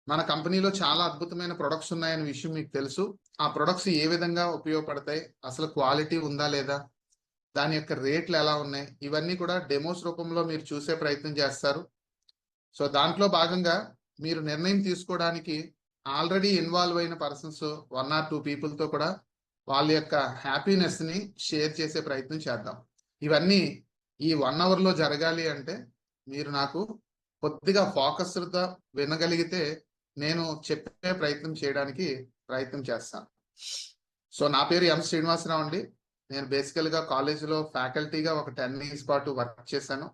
మన కంపెనీలో చాలా అద్భుతమైన ప్రొడక్ట్స్ ఉన్నాయనే విషయం మీకు తెలుసు. ఆ ప్రొడక్ట్స్ ఏ విధంగా ఉపయోగపడతాయి, అసలు క్వాలిటీ ఉందా లేదా, దాని యొక్క రేట్లు ఎలా ఉన్నాయి, ఇవన్నీ కూడా డెమోస్ రూపంలో మీరు చూసే ప్రయత్నం చేస్తారు. సో దాంట్లో భాగంగా మీరు నిర్ణయం తీసుకోవడానికి ఆల్రెడీ ఇన్వాల్వ్ అయిన పర్సన్స్ 1 or 2 పీపుల్తో కూడా వాళ్ళ యొక్క హ్యాపీనెస్ని షేర్ చేసే ప్రయత్నం చేద్దాం. ఇవన్నీ ఈ 1 అవర్లో జరగాలి అంటే మీరు నాకు కొద్దిగా ఫోకస్డ్తో వినగలిగితే నేను చెప్పే ప్రయత్నం చేయడానికి ప్రయత్నం చేస్తాను. సో నా పేరు ఎం శ్రీనివాసరావు అండి. నేను బేసికల్గా కాలేజీలో ఫ్యాకల్టీగా ఒక 10 years పాటు వర్క్ చేశాను.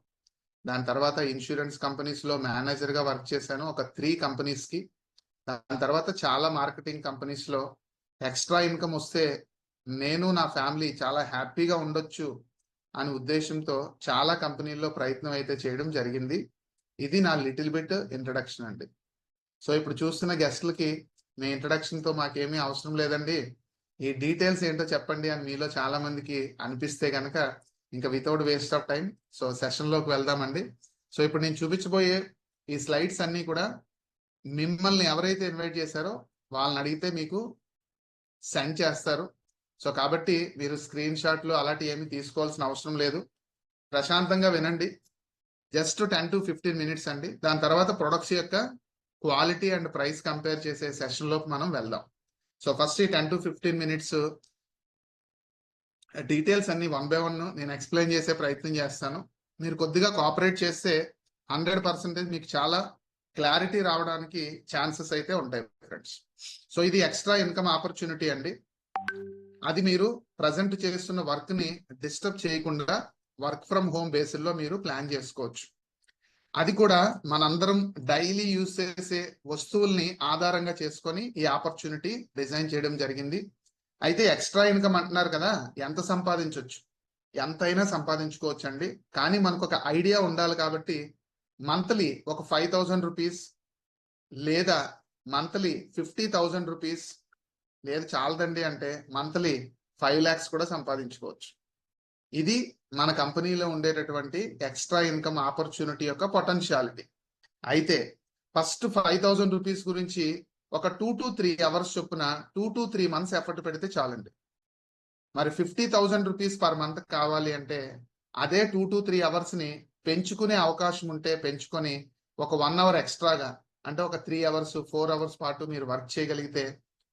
దాని తర్వాత ఇన్సూరెన్స్ కంపెనీస్లో మేనేజర్గా వర్క్ చేశాను ఒక 3 కంపెనీస్కి. దాని తర్వాత చాలా మార్కెటింగ్ కంపెనీస్లో ఎక్స్ట్రా ఇన్కమ్ వస్తే నేను నా ఫ్యామిలీ చాలా హ్యాపీగా ఉండొచ్చు అనే ఉద్దేశంతో చాలా కంపెనీల్లో ప్రయత్నం అయితే చేయడం జరిగింది. ఇది నా లిటిల్ బిట్ ఇంట్రడక్షన్ అండి. సో ఇప్పుడు చూస్తున్న గెస్ట్లకి మీ ఇంట్రడక్షన్తో మాకేమీ అవసరం లేదండి, ఈ డీటెయిల్స్ ఏంటో చెప్పండి అని మీలో చాలా మందికి అనిపిస్తే కనుక ఇంకా without waste of time so సెషన్లోకి వెళ్దామండి. సో ఇప్పుడు నేను చూపించబోయే ఈ స్లైడ్స్ అన్నీ కూడా మిమ్మల్ని ఎవరైతే ఇన్వైట్ చేశారో వాళ్ళని అడిగితే మీకు సెండ్ చేస్తారు. సో కాబట్టి మీరు స్క్రీన్ షాట్లు అలాంటి ఏమీ తీసుకోవాల్సిన అవసరం లేదు, ప్రశాంతంగా వినండి. జస్ట్ 10 to 15 minutes అండి. దాని తర్వాత ప్రొడక్ట్స్ యొక్క క్వాలిటీ అండ్ ప్రైస్ కంపేర్ చేసే సెషన్లోకి మనం వెళ్దాం. సో ఫస్ట్ ఈ 10 to 15 minutes డీటెయిల్స్ అన్ని 1 by 1 నేను ఎక్స్ప్లెయిన్ చేసే ప్రయత్నం చేస్తాను. మీరు కొద్దిగా కోఆపరేట్ చేస్తే 100% మీకు చాలా క్లారిటీ రావడానికి ఛాన్సెస్ అయితే ఉంటాయి ఫ్రెండ్స్. సో ఇది ఎక్స్ట్రా ఇన్కమ్ ఆపర్చునిటీ అండి. అది మీరు ప్రజెంట్ చేస్తున్న వర్క్ని డిస్టర్బ్ చేయకుండా వర్క్ ఫ్రమ్ హోమ్ బేసిస్లో మీరు ప్లాన్ చేసుకోవచ్చు. అది కూడా మనందరం డైలీ యూజ్ చేసే వస్తువుల్ని ఆధారంగా చేసుకొని ఈ ఆపర్చునిటీ డిజైన్ చేయడం జరిగింది. అయితే ఎక్స్ట్రా ఇన్కమ్ అంటున్నారు కదా, ఎంత సంపాదించవచ్చు? ఎంతైనా సంపాదించుకోవచ్చు అండి. కానీ మనకు ఒక ఐడియా ఉండాలి కాబట్టి మంత్లీ ఒక 5,000 రూపీస్ లేదా మంత్లీ 50,000 రూపీస్ లేదు చాలదండి అంటే మంత్లీ 5 lakhs కూడా సంపాదించుకోవచ్చు. ఇది మన కంపెనీలో ఉండేటటువంటి ఎక్స్ట్రా ఇన్కమ్ ఆపర్చునిటీ యొక్క పొటెన్షియాలిటీ. అయితే ఫస్ట్ 5,000 రూపీస్ గురించి ఒక 2 to 3 hours చొప్పున 2 to 3 months ఎఫర్ట్ పెడితే చాలండి. మరి 50,000 రూపీస్ పర్ మంత్ కావాలి అంటే అదే 2 to 3 hours పెంచుకునే అవకాశం ఉంటే పెంచుకొని ఒక 1 hour ఎక్స్ట్రాగా అంటే ఒక 3 hours 4 hours పాటు మీరు వర్క్ చేయగలిగితే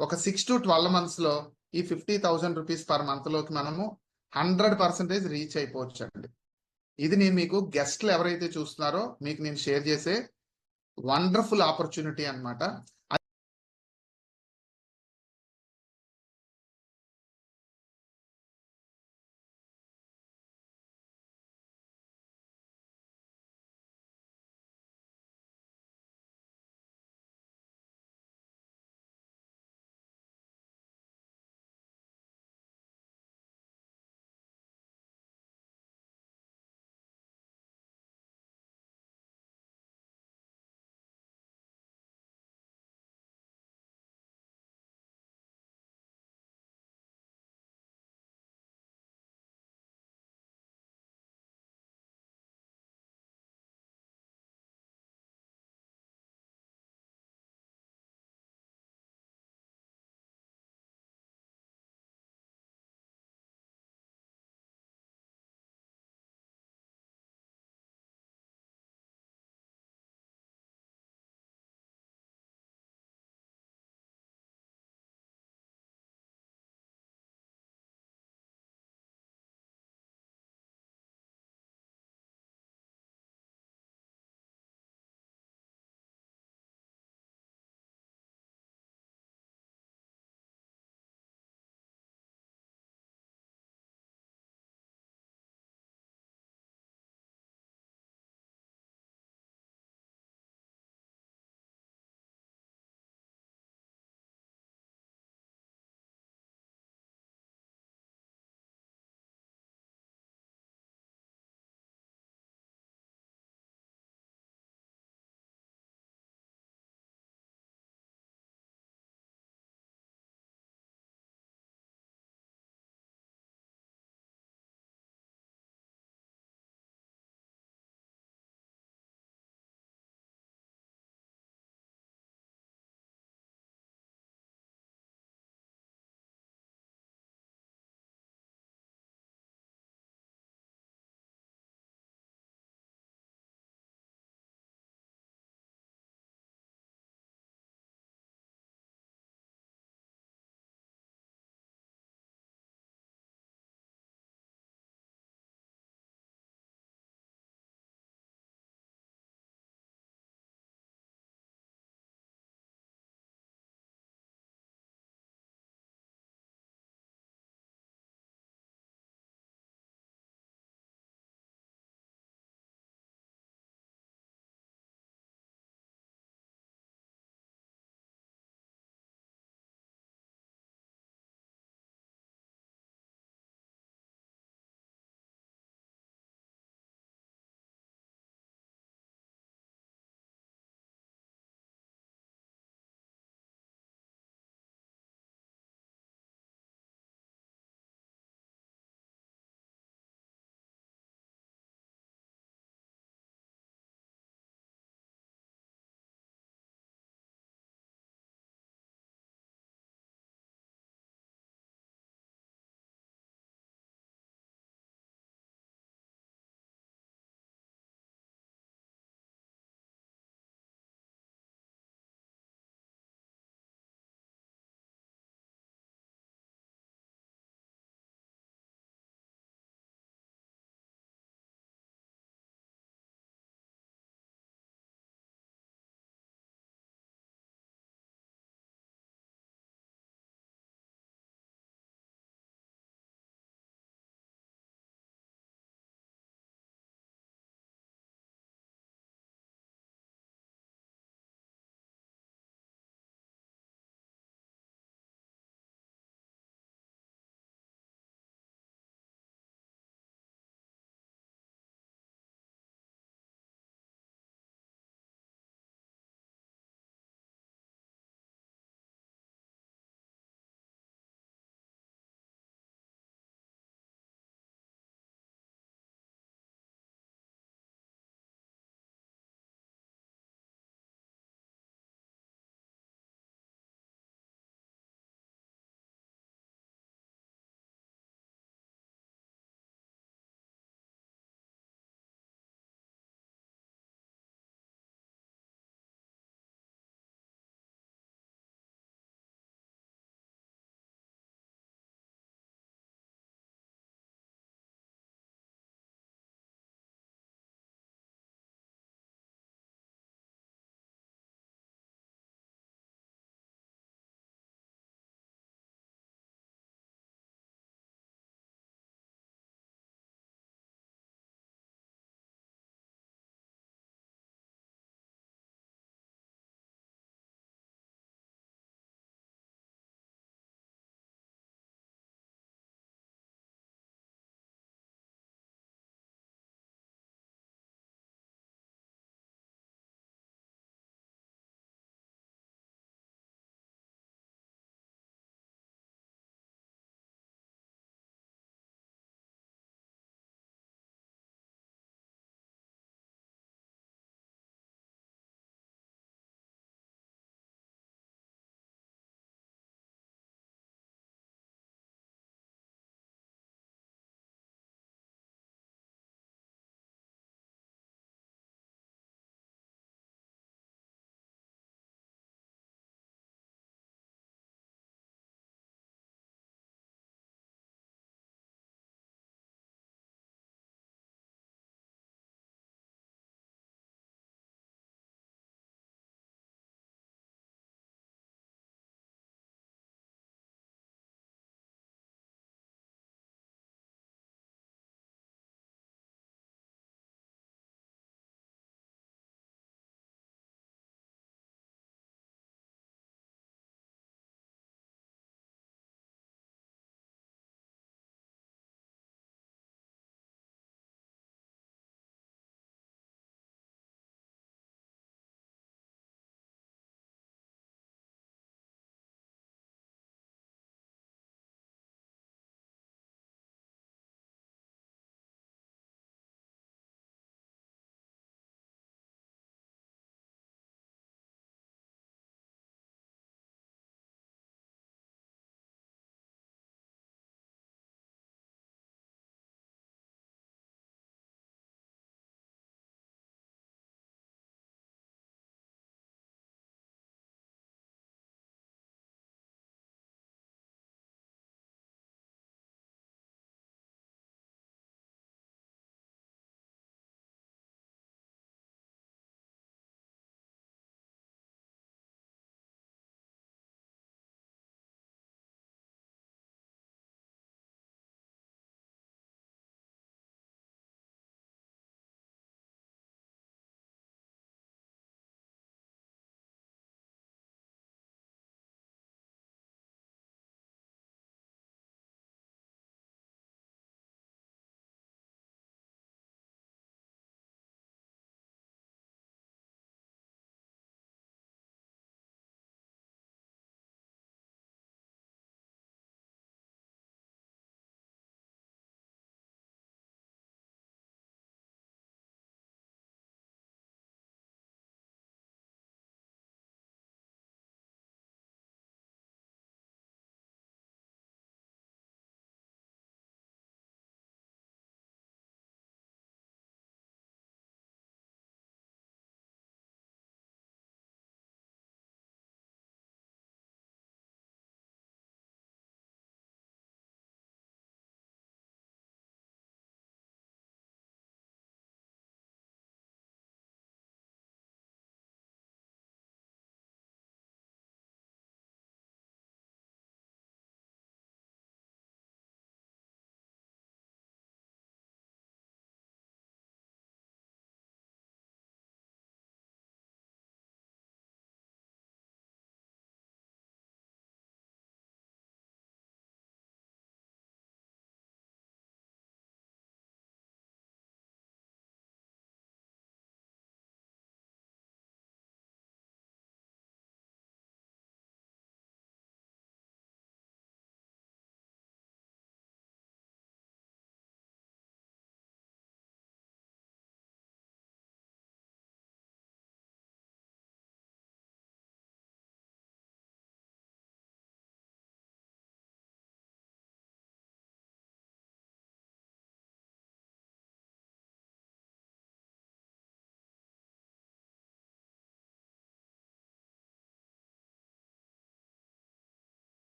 ఒక 6 to 12 monthsలో ఈ 50,000 రూపీస్ పర్ మంత్లోకి మనము 100% రీచ్ అయిపోవచ్చు అండి. ఇది నేను మీకు గెస్ట్లు ఎవరైతే చూస్తున్నారో మీకు నేను షేర్ చేసే వండర్ఫుల్ ఆపర్చునిటీ అన్నమాట.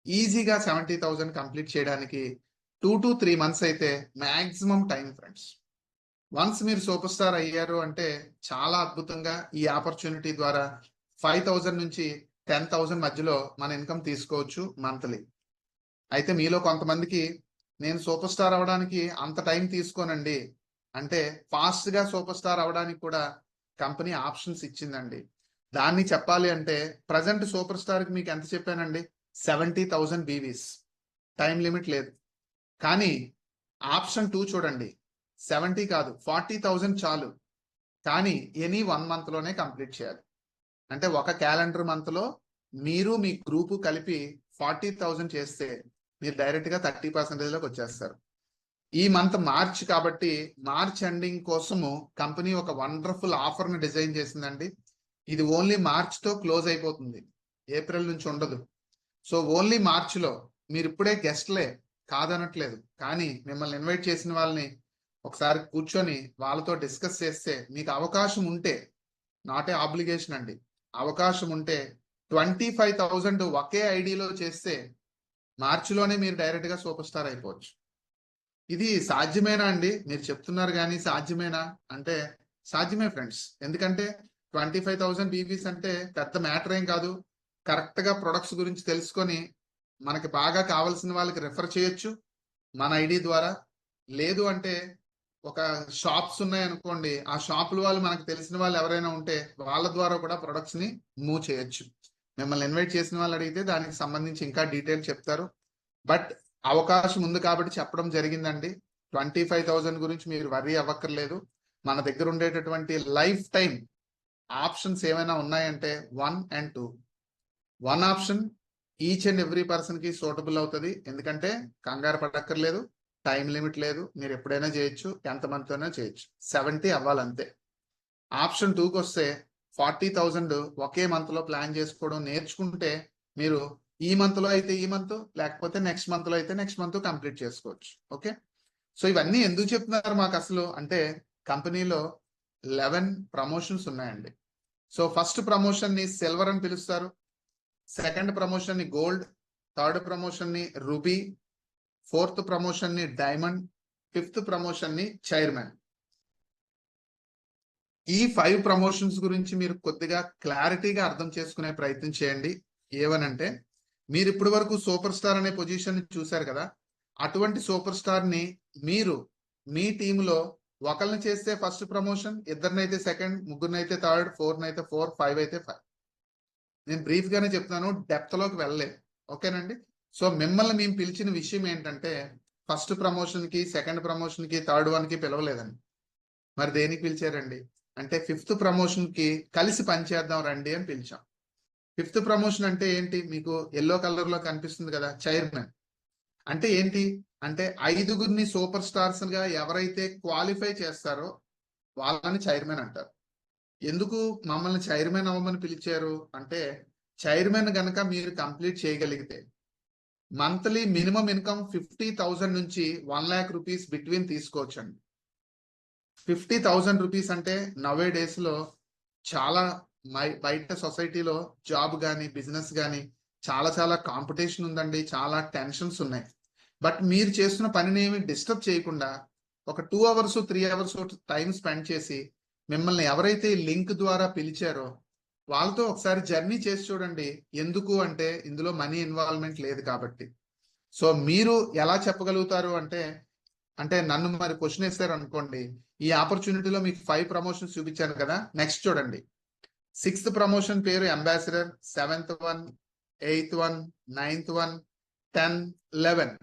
ఈజీగా 70,000 కంప్లీట్ చేయడానికి 2 to 3 మంత్స్ అయితే మాక్సిమం టైం ఫ్రెండ్స్. వన్స్ మీరు సూపర్ స్టార్ అయ్యారు అంటే చాలా అద్భుతంగా ఈ ఆపర్చునిటీ ద్వారా 5,000 నుంచి 10,000 మధ్యలో మన ఇన్కమ్ తీసుకోవచ్చు మంత్లీ. అయితే మీలో కొంతమందికి నేను సూపర్ స్టార్ అవ్వడానికి అంత టైం తీసుకోనండి అంటే ఫాస్ట్ గా సూపర్ స్టార్ అవ్వడానికి కూడా కంపెనీ ఆప్షన్స్ ఇచ్చిందండి. దాన్ని చెప్పాలి అంటే ప్రజెంట్ సూపర్ స్టార్ కి మీకు ఎంత చెప్పానండి, 70,000 బీవీస్, టైం లిమిట్ లేదు. కానీ ఆప్షన్ 2 చూడండి, 70 కాదు 40,000 చాలు, కానీ ఎనీ 1 మంత్ లోనే కంప్లీట్ చేయాలి. అంటే ఒక క్యాలెండర్ మంత్ లో మీరు మీ గ్రూపు కలిపి 40,000 చేస్తే మీరు డైరెక్ట్ గా 30% లోకి వచ్చేస్తారు. ఈ మంత్ మార్చ్ కాబట్టి మార్చ్ ఎండింగ్ కోసము కంపెనీ ఒక వండర్ఫుల్ ఆఫర్ ని డిజైన్ చేసిందండి. ఇది ఓన్లీ మార్చ్ తో క్లోజ్ అయిపోతుంది, ఏప్రిల్ నుంచి ఉండదు. సో ఓన్లీ మార్చ్ లో మీరు ఇప్పుడే గెస్ట్లే కాదనట్లేదు, కానీ మిమ్మల్ని ఇన్వైట్ చేసిన వాళ్ళని ఒకసారి కూర్చొని వాళ్ళతో డిస్కస్ చేస్తే మీకు అవకాశం ఉంటే, నాట్ ఏ ఆబ్లిగేషన్ అండి, అవకాశం ఉంటే 25,000 ఒకే ఐడిలో చేస్తే మార్చిలోనే మీరు డైరెక్ట్ గా సూపర్ స్టార్ అయిపోవచ్చు. ఇది సాధ్యమేనా అండి మీరు చెప్తున్నారు కానీ సాధ్యమేనా అంటే సాధ్యమే ఫ్రెండ్స్. ఎందుకంటే 25,000 బీవీస్ అంటే పెద్ద మ్యాటర్ ఏం కాదు. కరెక్ట్ గా ప్రొడక్ట్స్ గురించి తెలుసుకొని మనకి బాగా కావాల్సిన వాళ్ళకి రెఫర్ చేయొచ్చు మన ఐడి ద్వారా. లేదు అంటే ఒక షాప్స్ ఉన్నాయి అనుకోండి, ఆ షాపుల వాళ్ళు మనకు తెలిసిన వాళ్ళు ఎవరైనా ఉంటే వాళ్ళ ద్వారా కూడా ప్రొడక్ట్స్ ని మూవ్ చేయొచ్చు. మిమ్మల్ని ఇన్వైట్ చేసిన వాళ్ళు అడిగితే దానికి సంబంధించి ఇంకా డీటెయిల్ చెప్తారు. బట్ అవకాశం ఉంది కాబట్టి చెప్పడం జరిగిందండి. 25,000 గురించి మీరు వర్రీ అవ్వక్కర్లేదు. మన దగ్గర ఉండేటటువంటి లైఫ్ టైం ఆప్షన్స్ ఏమైనా ఉన్నాయంటే 1 and 2. 1 option each and every person కి సూటబుల్ అవుతుంది. ఎందుకంటే కంగారు పడక్కర్లేదు, టైం లిమిట్ లేదు, మీరు ఎప్పుడైనా చేయొచ్చు, ఎంత మంత్ అయినా చేయొచ్చు, 70 అవ్వాలంతే. ఆప్షన్ 2కి వస్తే 40,000 ఒకే మంత్ లో ప్లాన్ చేసుకోవడం నేర్చుకుంటే మీరు ఈ మంత్ లో అయితే ఈ మంత్, లేకపోతే నెక్స్ట్ మంత్ లో అయితే నెక్స్ట్ మంత్ కంప్లీట్ చేసుకోవచ్చు. ఓకే, సో ఇవన్నీ ఎందుకు చెప్తున్నారు మాకు అసలు అంటే కంపెనీలో 11 ప్రమోషన్స్ ఉన్నాయండి. సో ఫస్ట్ ప్రమోషన్ ని సిల్వర్ అని పిలుస్తారు, సెకండ్ ప్రమోషన్ ని గోల్డ్, థర్డ్ ప్రమోషన్ ని రూబీ, ఫోర్త్ ప్రమోషన్ ని డైమండ్, ఫిఫ్త్ ప్రమోషన్ ని చైర్మన్. ఈ 5 ప్రమోషన్స్ గురించి మీరు కొద్దిగా క్లారిటీగా అర్థం చేసుకునే ప్రయత్నం చేయండి. ఏవనంటే మీరు ఇప్పటి వరకు సూపర్ స్టార్ అనే పొజిషన్ ని చూశారు కదా, అటువంటి సూపర్ స్టార్ ని మీరు మీ టీంలో ఒకరిని చేస్తే ఫస్ట్ ప్రమోషన్, ఇద్దరినైతే సెకండ్, ముగ్గురినైతే థర్డ్, 4 4, 5 అయితే 5. నేను బ్రీఫ్ గానే చెప్తున్నాను, డెప్త్ లోకి వెళ్ళలేదు. ఓకేనండి. సో మిమ్మల్ని మేము పిలిచిన విషయం ఏంటంటే ఫస్ట్ ప్రమోషన్ కి, సెకండ్ ప్రమోషన్ కి, థర్డ్ వన్ కి పిలవలేదండి. మరి దేనికి పిలిచారండి అంటే ఫిఫ్త్ ప్రమోషన్ కి కలిసి పనిచేద్దాం రండి అని పిలిచాం. ఫిఫ్త్ ప్రమోషన్ అంటే ఏంటి, మీకు ఎల్లో కలర్ లో కనిపిస్తుంది కదా, చైర్మన్. అంటే ఏంటి అంటే 5గురిని సూపర్ స్టార్స్ గా ఎవరైతే క్వాలిఫై చేస్తారో వాళ్ళని చైర్మన్ అంటారు. ఎందుకు మమ్మల్ని చైర్మన్ అవ్వమని పిలిచారు అంటే చైర్మన్ గనక మీరు కంప్లీట్ చేయగలిగితే మంత్లీ మినిమం ఇన్కమ్ 50,000 నుంచి 1 lakh రూపీస్ బిట్వీన్ తీసుకోవచ్చండి. 50,000 రూపీస్ అంటే నవే డేస్ లో చాలా బయట సొసైటీలో జాబ్ కానీ బిజినెస్ కానీ చాలా చాలా కాంపిటీషన్ ఉందండి, చాలా టెన్షన్స్ ఉన్నాయి. బట్ మీరు చేస్తున్న పనిని ఏమి డిస్టర్బ్ చేయకుండా ఒక 2 hours 3 hours టైం స్పెండ్ చేసి మిమ్మల్ని ఎవరైతే లింక్ ద్వారా పిలిచారో వాళ్ళతో ఒకసారి జర్నీ చేసి చూడండి. ఎందుకు అంటే ఇందులో మనీ ఇన్వాల్వ్మెంట్ లేదు కాబట్టి. సో మీరు ఎలా చెప్పగలుగుతారు అంటే అంటే నన్ను మరి క్వశ్చన్ వేస్తారు అనుకోండి, ఈ ఆపర్చునిటీలో మీకు 5 ప్రమోషన్స్ చూపించాను కదా, నెక్స్ట్ చూడండి 6th ప్రమోషన్ పేరు ambassador, 7th one, 8th one, 9th one, 10, 11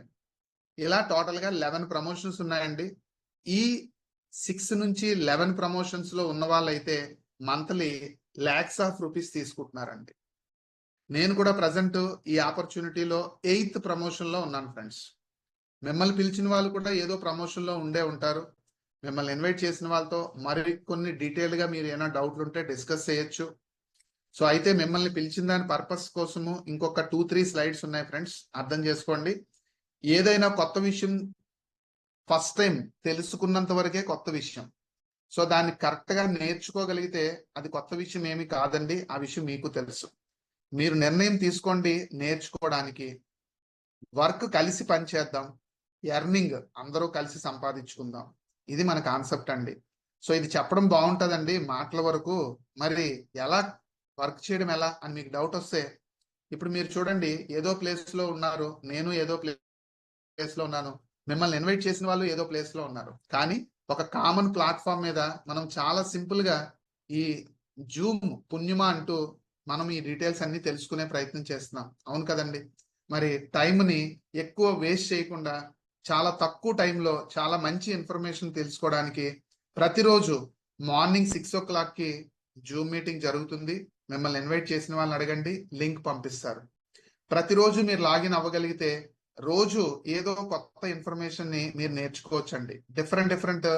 ఇలా టోటల్ గా 11 ప్రమోషన్స్ ఉన్నాయండి. ఈ 6 నుంచి 11 ప్రమోషన్స్ లో ఉన్న వాళ్ళైతే మంత్లీ lakhs of rupees తీసుకుంటున్నారండి. నేను కూడా ప్రజెంట్ ఈ ఆపర్చునిటీలో 8th ప్రమోషన్ లో ఉన్నాను ఫ్రెండ్స్. మిమ్మల్ని పిలిచిన వాళ్ళు కూడా ఏదో ప్రమోషన్ లో ఉండే ఉంటారు. మిమ్మల్ని ఇన్వైట్ చేసిన వాళ్ళతో మరి కొన్ని డీటెయిల్ గా మీరు ఏమైనా డౌట్లు ఉంటే డిస్కస్ చేయొచ్చు. సో అయితే మిమ్మల్ని పిలిచిన దాని పర్పస్ కోసము ఇంకొక 2-3 స్లైడ్స్ ఉన్నాయి ఫ్రెండ్స్, అర్థం చేసుకోండి. ఏదైనా కొత్త విషయం ఫస్ట్ టైం తెలుసుకున్నంత వరకే కొత్త విషయం. సో దాన్ని కరెక్ట్ గా నేర్చుకోగలిగితే అది కొత్త విషయం ఏమి కాదండి, ఆ విషయం మీకు తెలుసు. మీరు నిర్ణయం తీసుకోండి నేర్చుకోవడానికి. వర్క్ కలిసి పనిచేద్దాం, ఎర్నింగ్ అందరూ కలిసి సంపాదించుకుందాం. ఇది మన కాన్సెప్ట్ అండి. సో ఇది చెప్పడం బాగుంటుందండి మాటల వరకు, మరి ఎలా వర్క్ చేయడం ఎలా అని మీకు డౌట్ వస్తే, ఇప్పుడు మీరు చూడండి, ఏదో ప్లేస్ లో ఉన్నారు, నేను ఏదో ప్లేస్ లో ఉన్నాను, మిమ్మల్ని ఇన్వైట్ చేసిన వాళ్ళు ఏదో ప్లేస్ లో ఉన్నారు, కానీ ఒక కామన్ ప్లాట్ఫామ్ మీద మనం చాలా సింపుల్ గా ఈ జూమ్ పుణ్యమా అంటూ మనం ఈ డీటెయిల్స్ అన్ని తెలుసుకునే ప్రయత్నం చేస్తున్నాం. అవును కదండి? మరి టైంని ఎక్కువ వేస్ట్ చేయకుండా చాలా తక్కువ టైంలో చాలా మంచి ఇన్ఫర్మేషన్ తెలుసుకోవడానికి ప్రతిరోజు మార్నింగ్ 6 o'clock కి జూమ్ మీటింగ్ జరుగుతుంది. మిమ్మల్ని ఇన్వైట్ చేసిన వాళ్ళని అడగండి, లింక్ పంపిస్తారు. ప్రతిరోజు మీరు లాగిన్ అవ్వగలిగితే రోజు ఏదో కొత్త ఇన్ఫర్మేషన్ ని మీరు నేర్చుకోవచ్చండి. డిఫరెంట్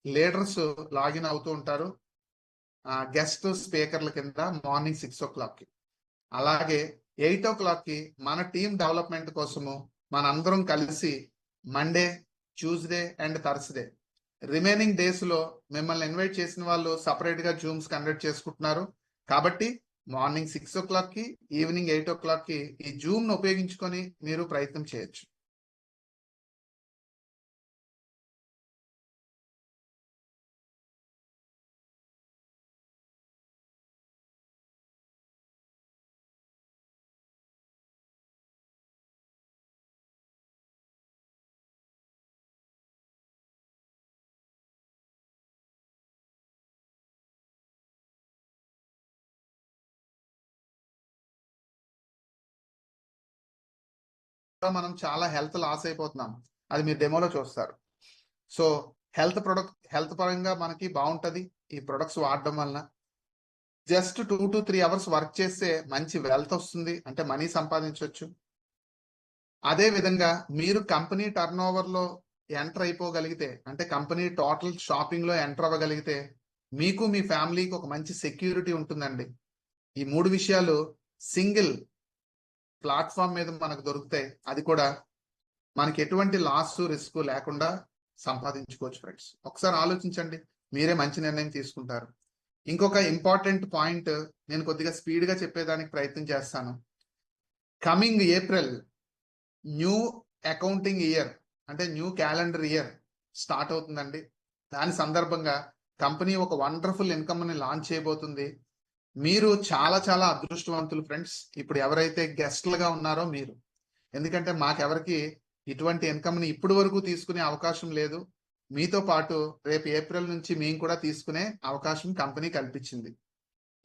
లీడర్స్ లాగిన్ అవుతూ ఉంటారు గెస్ట్ స్పీకర్ల కింద మార్నింగ్ 6 o'clock కి. అలాగే 8 o'clock కి మన టీం డెవలప్మెంట్ కోసము మనందరం కలిసి Monday, Tuesday and Thursday remaining days లో మిమ్మల్ని ఇన్వైట్ చేసిన వాళ్ళు సపరేట్ గా జూమ్స్ కండక్ట్ చేసుకుంటున్నారు. కాబట్టి మార్నింగ్ 6 o'clock కి, ఈవినింగ్ 8 o'clock కి ఈ జూమ్ ను ఉపయోగించుకొని మీరు ప్రయత్నం చేయొచ్చు. మనం చాలా హెల్త్ లాస్ అయిపోతున్నాం, అది మీరు డెమోలో చూస్తారు. సో హెల్త్ పరంగా మనకి బాగుంటది ఈ ప్రొడక్ట్స్ వాడడం వలన. జస్ట్ 2 to 3 అవర్స్ వర్క్ చేస్తే మంచి వెల్త్ వస్తుంది, అంటే మనీ సంపాదించవచ్చు. అదే విధంగా మీరు కంపెనీ టర్న్ ఓవర్ లో ఎంటర్ అయిపోగలిగితే, అంటే కంపెనీ టోటల్ షాపింగ్ లో ఎంటర్ అవ్వగలిగితే మీకు మీ ఫ్యామిలీకి ఒక మంచి సెక్యూరిటీ ఉంటుందండి. ఈ 3 విషయాలు సింగిల్ ప్లాట్ఫామ్ మీద మనకు దొరుకుతాయి, అది కూడా మనకి ఎటువంటి లాస్ రిస్క్ లేకుండా సంపాదించుకోవచ్చు. ఫ్రెండ్స్ ఒకసారి ఆలోచించండి, మీరే మంచి నిర్ణయం తీసుకుంటారు. ఇంకొక ఇంపార్టెంట్ పాయింట్ నేను కొద్దిగా స్పీడ్ గా చెప్పేదానికి ప్రయత్నం చేస్తాను. Coming April new accounting year, అంటే న్యూ క్యాలెండర్ ఇయర్ స్టార్ట్ అవుతుందండి. దాని సందర్భంగా కంపెనీ ఒక వండర్ఫుల్ ఇన్కమ్ ని లాంచ్ చేయబోతుంది. మీరు చాలా చాలా అదృష్టవంతులు ఫ్రెండ్స్, ఇప్పుడు ఎవరైతే గెస్ట్లుగా ఉన్నారో మీరు. ఎందుకంటే మాకెవరికి ఇటువంటి ఇన్కమ్ ని ఇప్పటి వరకు తీసుకునే అవకాశం లేదు. మీతో పాటు రేపు ఏప్రిల్ నుంచి మేము కూడా తీసుకునే అవకాశం కంపెనీ కల్పించింది.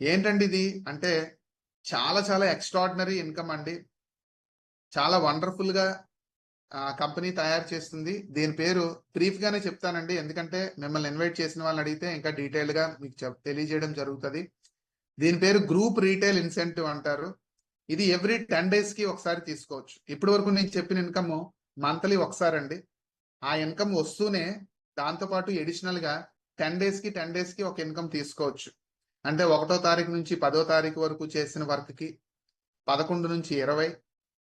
ఏంటండి ఇది అంటే చాలా చాలా ఎక్స్ట్రాడినరీ ఇన్కమ్ అండి. చాలా వండర్ఫుల్ గా కంపెనీ తయారు చేస్తుంది. దీని పేరు బ్రీఫ్ గానే చెప్తానండి, ఎందుకంటే మిమ్మల్ని ఇన్వైట్ చేసిన వాళ్ళని అడిగితే ఇంకా డీటెయిల్ గా మీకు తెలియజేయడం జరుగుతుంది. దీని పేరు గ్రూప్ రీటైల్ ఇన్సెంటివ్ అంటారు. ఇది ఎవ్రీ 10 days కి ఒకసారి తీసుకోవచ్చు. ఇప్పటి వరకు నేను చెప్పిన ఇన్కమ్ మంత్లీ ఒకసారి అండి. ఆ ఇన్కమ్ వస్తూనే దాంతోపాటు ఎడిషనల్ గా 10 days కి ఒక ఇన్కమ్ తీసుకోవచ్చు. అంటే 1వ తారీఖు నుంచి 10వ తారీఖు వరకు చేసిన వర్క్ కి 11 నుంచి 20,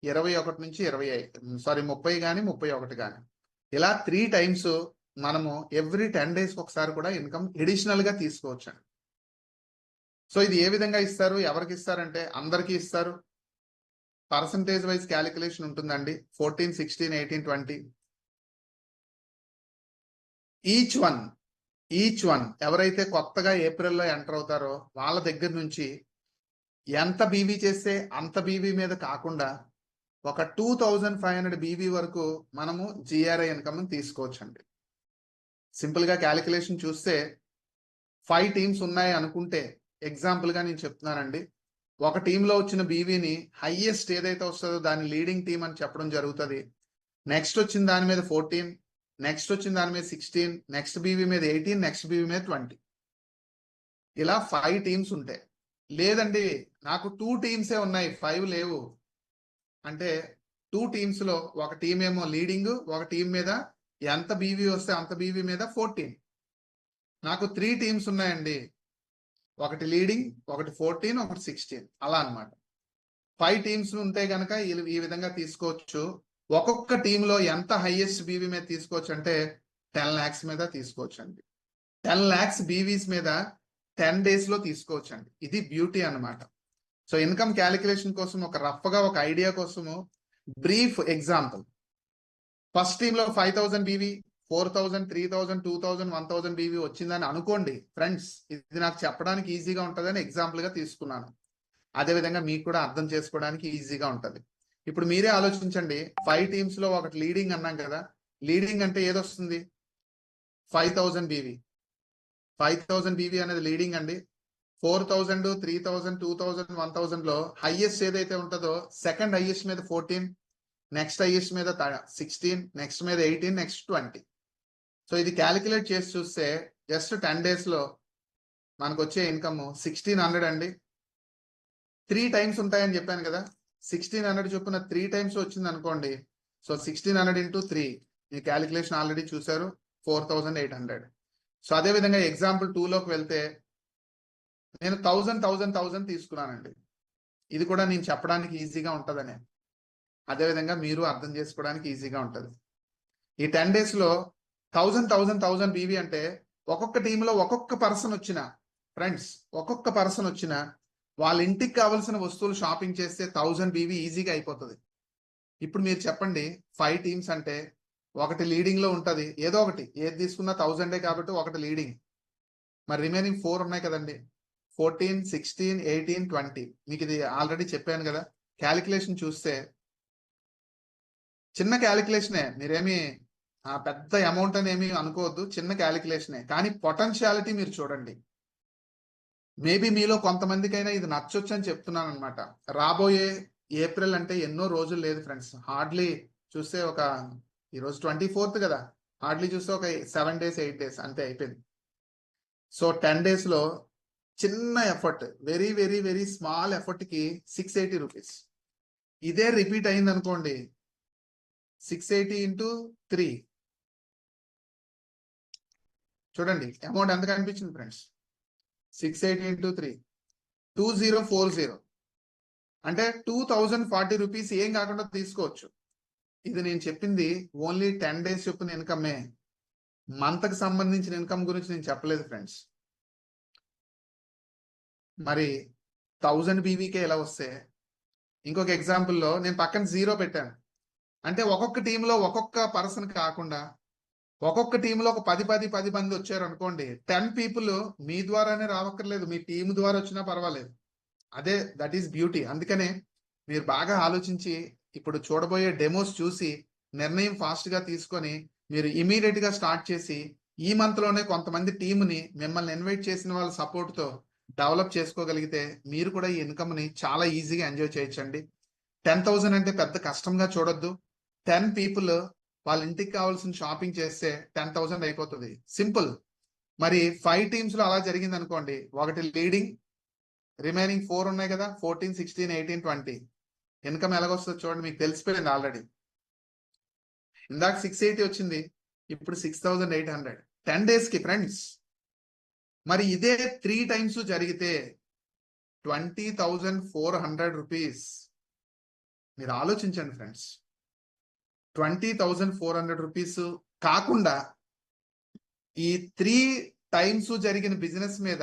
21 నుంచి 30 కానీ 31 కానీ ఇలా 3 times మనము ఎవ్రీ 10 days ఒకసారి కూడా ఇన్కమ్ ఎడిషనల్ గా తీసుకోవచ్చు అండి. సో ఇది ఏ విధంగా ఇస్తారు, ఎవరికి ఇస్తారంటే అందరికీ ఇస్తారు. పర్సంటేజ్ వైజ్ క్యాలిక్యులేషన్ ఉంటుందండి. 14, 16, 18, 20 ఈచ్ వన్ ఎవరైతే కొత్తగా ఏప్రిల్లో ఎంటర్ అవుతారో వాళ్ళ దగ్గర నుంచి ఎంత బీవీ చేస్తే అంత బీవీ మీద కాకుండా ఒక 2500 బీవీ వరకు మనము జిఆర్ఐ ఇన్కమ్ తీసుకోవచ్చండి. సింపుల్ గా క్యాలిక్యులేషన్ చూస్తే 5 teams ఉన్నాయి అనుకుంటే, ఎగ్జాంపుల్ గా నేను చెప్తున్నానండి, ఒక టీంలో వచ్చిన బీవీని హైయెస్ట్ ఏదైతే వస్తుందో దాన్ని లీడింగ్ టీం అని చెప్పడం జరుగుతుంది. నెక్స్ట్ వచ్చిన దాని మీద 14, నెక్స్ట్ వచ్చిన దాని మీద 16, నెక్స్ట్ బీవీ మీద 18, నెక్స్ట్ బీవీ మీద 20, ఇలా 5 teams ఉంటాయి. లేదండి నాకు 2 teams ఉన్నాయి 5 లేవు అంటే 2 teams లో ఒక టీం ఏమో లీడింగ్, ఒక టీం మీద ఎంత బీవీ వస్తే అంత బీవీ మీద 14. నాకు 3 teams ఉన్నాయండి, ఒకటి లీడింగ్, ఒకటి 14, ఒకటి 16, అలా అన్నమాట. 5 teams ఉంటే గనక ఈ విధంగా తీసుకోవచ్చు. ఒక్కొక్క టీంలో ఎంత హైయెస్ట్ బీవీ మీద తీసుకోవచ్చు అంటే 10 lakhs మీద తీసుకోవచ్చు అండి. 10 lakhs బీవీస్ మీద 10 days లో తీసుకోవచ్చు అండి. ఇది బ్యూటీ అన్నమాట. సో ఇన్కమ్ క్యాలిక్యులేషన్ కోసం ఒక రఫ్ గా ఒక ఐడియా కోసము బ్రీఫ్ ఎగ్జాంపుల్, ఫస్ట్ టీమ్ లో 5000 బీవీ, 4000, 3000, 2000, 1000 బీవీ వచ్చిందని అనుకోండి ఫ్రెండ్స్. ఇది నాకు చెప్పడానికి ఈజీగా ఉంటుందని ఎగ్జాంపుల్ గా తీసుకున్నాను. అదే విధంగా మీకు కూడా అర్థం చేసుకోవడానికి ఈజీగా ఉంటది. ఇప్పుడు మీరే ఆలోచించండి, 5 టీమ్స్ లో ఒకటి లీడింగ్ అన్నాం కదా. లీడింగ్ అంటే ఏదొస్తుంది? 5000 బీవీ. 5000 బీవీ అనేది లీడింగ్ అండి. 4000, 3000, 2000, 1000 లో హైయెస్ట్ ఏదైతే ఉంటుందో సెకండ్ హైయెస్ట్ మీద 14, నెక్స్ట్ హైయెస్ట్ మీద 16, నెక్స్ట్ మీద 18, నెక్స్ట్ 20. సో ఇది క్యాలిక్యులేట్ చేసి చూస్తే జస్ట్ 10 days లో మనకు వచ్చే ఇన్కమ్ 1600 అండి. 3 times ఉంటాయని చెప్పాను కదా. 1600 చొప్పున 3 times వచ్చింది అనుకోండి. సో 1600 into 3, ఈ క్యాలిక్యులేషన్ ఆల్రెడీ చూసారు, 4800. సో అదే విధంగా ఎగ్జాంపుల్ 2 లోకి వెళ్తే నేను 1000 తీసుకున్నానండి. ఇది కూడా నేను చెప్పడానికి ఈజీగా ఉంటుందనే, అదేవిధంగా మీరు అర్థం చేసుకోవడానికి ఈజీగా ఉంటుంది. ఈ 10 days లో 1000 బీవీ అంటే ఒక్కొక్క టీంలో ఒక్కొక్క పర్సన్ వచ్చిన ఫ్రెండ్స్, ఒక్కొక్క పర్సన్ వచ్చిన వాళ్ళ ఇంటికి కావాల్సిన వస్తువులు షాపింగ్ చేస్తే 1000 బీవీ ఈజీగా అయిపోతుంది. ఇప్పుడు మీరు చెప్పండి, 5 teams అంటే ఒకటి లీడింగ్ లో ఉంటది, ఏదో ఒకటి ఏది తీసుకున్నా 1000 కాబట్టి ఒకటి లీడింగ్. మరి రిమైనింగ్ 4 ఉన్నాయి కదండి, 14, 16, 18, 20. మీకు ఇది ఆల్రెడీ చెప్పాను కదా. క్యాలిక్యులేషన్ చూస్తే చిన్న క్యాలిక్యులేషనే, మీరేమి పెద్ద అమౌంట్ అని ఏమి అనుకోవద్దు, చిన్న క్యాలిక్యులేషనే. కానీ పొటెన్షియాలిటీ మీరు చూడండి. మేబీ మీలో కొంతమందికైనా ఇది నచ్చొచ్చు అని చెప్తున్నాను అనమాట. రాబోయే ఏప్రిల్ అంటే ఎన్నో రోజులు లేదు ఫ్రెండ్స్. హార్డ్లీ చూస్తే ఈరోజు 24th కదా, హార్డ్లీ చూస్తే ఒక 7 days, 8 days అంతే అయిపోయింది. సో 10 days లో చిన్న effort, very very very small effort కి 680 రూపీస్. ఇదే రిపీట్ అయింది అనుకోండి, 680 into 3, చూడండి అమౌంట్ ఎంత కనిపించింది ఫ్రెండ్స్. 680 into 3, 2040. అంటే 2040 రూపీస్ ఏం కాకుండా తీసుకోవచ్చు. ఇది నేను చెప్పింది ఓన్లీ 10 days చొప్పున ఇన్కమే, మంత్ కి సంబంధించిన ఇన్కమ్ గురించి నేను చెప్పలేదు ఫ్రెండ్స్. మరి 1000 బీవీకే ఎలా వస్తే, ఇంకొక ఎగ్జాంపుల్లో నేను పక్కన 0 పెట్టాను. అంటే ఒక్కొక్క టీంలో ఒక్కొక్క పర్సన్ కాకుండా ఒక్కొక్క టీంలో ఒక 10 మంది వచ్చారు అనుకోండి. 10 people మీ ద్వారానే రావక్కర్లేదు, మీ టీం ద్వారా వచ్చినా పర్వాలేదు. అదే దట్ ఈస్ బ్యూటీ. అందుకనే మీరు బాగా ఆలోచించి ఇప్పుడు చూడబోయే డెమోస్ చూసి నిర్ణయం ఫాస్ట్ గా తీసుకొని మీరు ఇమీడియట్ గా స్టార్ట్ చేసి ఈ మంత్ లోనే కొంతమంది టీంని మిమ్మల్ని ఇన్వైట్ చేసిన వాళ్ళ సపోర్ట్ తో డెవలప్ చేసుకోగలిగితే మీరు కూడా ఈ ఇన్కమ్ ని చాలా ఈజీగా ఎంజాయ్ చేయొచ్చండి. 10,000 అంటే పెద్ద కష్టంగా చూడొద్దు. 10 people వాళ్ళ ఇంటికి కావాల్సిన షాపింగ్ చేస్తే 10,000 అయిపోతుంది, సింపుల్. మరి 5 teams లో అలా జరిగింది అనుకోండి, ఒకటి లీడింగ్, రిమైనింగ్ 4 ఉన్నాయి కదా, 14, 16, 18, 20. ఇన్కమ్ ఎలాగొస్తుంది చూడండి, మీకు తెలిసిపోయింది ఆల్రెడీ. ఇందాక 680 వచ్చింది, ఇప్పుడు 6,800 10 days కి ఫ్రెండ్స్. మరి ఇదే 3 times జరిగితే 20,400 రూపీస్. మీరు ఆలోచించండి ఫ్రెండ్స్, 20,400 రూపీస్ కాకుండా ఈ 3 times జరిగిన బిజినెస్ మీద